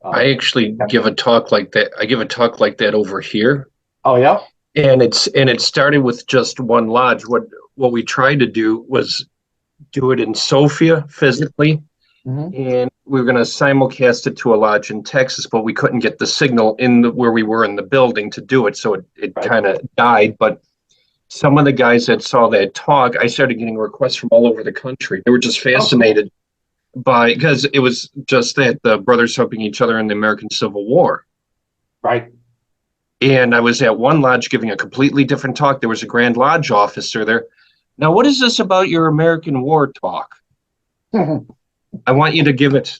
I actually give a talk like that. I give a talk like that over here.
Oh yeah.
And it started with just one lodge. What we tried to do was do it in Sofia physically, and we were going to simulcast it to a lodge in Texas, but we couldn't get the signal where we were in the building to do it, so it kind of died. But some of the guys that saw that talk, I started getting requests from all over the country. They were just fascinated because it was just that the brothers helping each other in the American Civil War.
Right.
And I was at one lodge giving a completely different talk. There was a Grand Lodge officer there. Now, what is this about your American War talk? I want you to give it,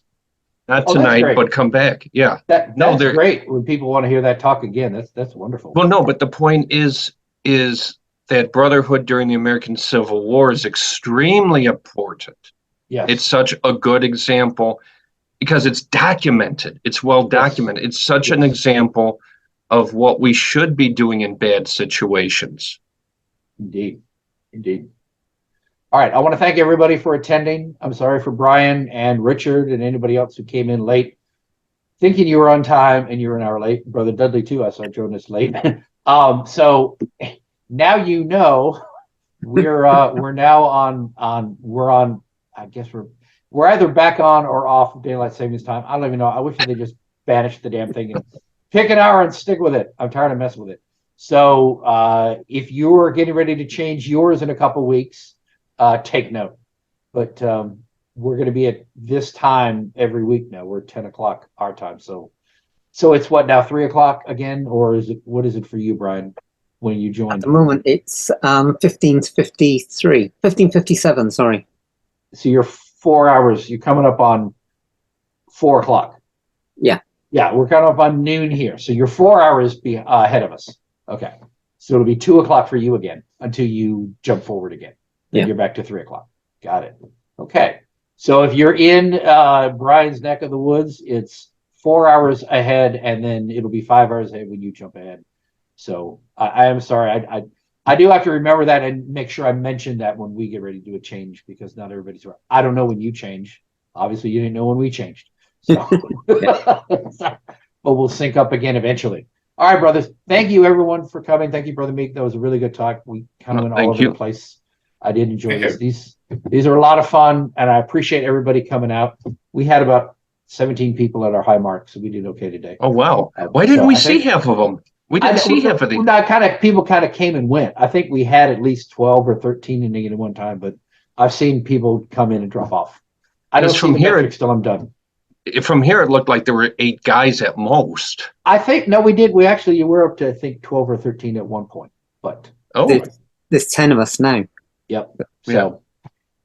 not tonight, but come back. Yeah.
That's great when people want to hear that talk again. That's wonderful.
Well, no, but the point is that brotherhood during the American Civil War is extremely important.
Yes.
It's such a good example because it's documented. It's well documented. It's such an example of what we should be doing in bad situations.
Indeed. All right. I want to thank everybody for attending. I'm sorry for Brian and Richard and anybody else who came in late, thinking you were on time and you were an hour late. Brother Dudley too. I saw join us late. So now you know we're now on. I guess we're either back on or off daylight savings time. I don't even know. I wish they just banished the damn thing and pick an hour and stick with it. I'm tired of messing with it. So if you're getting ready to change yours in a couple weeks, take note. But we're going to be at this time every week now. We're at 10 o'clock our time. So it's what now, 3 o'clock again? Or what is it for you, Brian, when you join?
At the moment, it's 15:57, sorry.
So you're 4 hours. You're coming up on 4 o'clock.
Yeah.
Yeah, we're coming up on noon here. So you're 4 hours ahead of us. Okay. So it'll be 2 o'clock for you again until you jump forward again. Then you're back to 3 o'clock. Got it. Okay. So if you're in Brian's neck of the woods, it's 4 hours ahead, and then it'll be 5 hours ahead when you jump ahead. So I am sorry. I do have to remember that and make sure I mention that when we get ready to do a change, because not everybody's right. I don't know when you change. Obviously, you didn't know when we changed. So, but we'll sync up again eventually. All right, brothers. Thank you, everyone, for coming. Thank you, Brother Meek. That was a really good talk. We kind of went all over the place. I did enjoy this. These are a lot of fun, and I appreciate everybody coming out. We had about 17 people at our high mark, so we did okay today.
Oh, wow. Why didn't we see half of them? We didn't see half of these.
People kind of came and went. I think we had at least 12 or 13 in at one time, but I've seen people come in and drop off. I don't see the metrics till I'm done.
From here, it looked like there were 8 guys at most.
I think, no, we did. We were up to, I think, 12 or 13 at one point. But
there's 10 of us now.
Yep. So,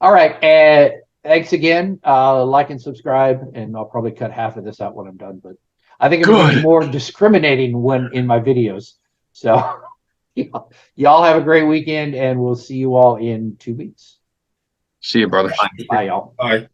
all right. Thanks again. Like and subscribe, and I'll probably cut half of this out when I'm done. But I think it'll be more discriminating when in my videos. So, y'all have a great weekend, and we'll see you all in 2 weeks.
See you, brother.
Bye y'all.
Bye.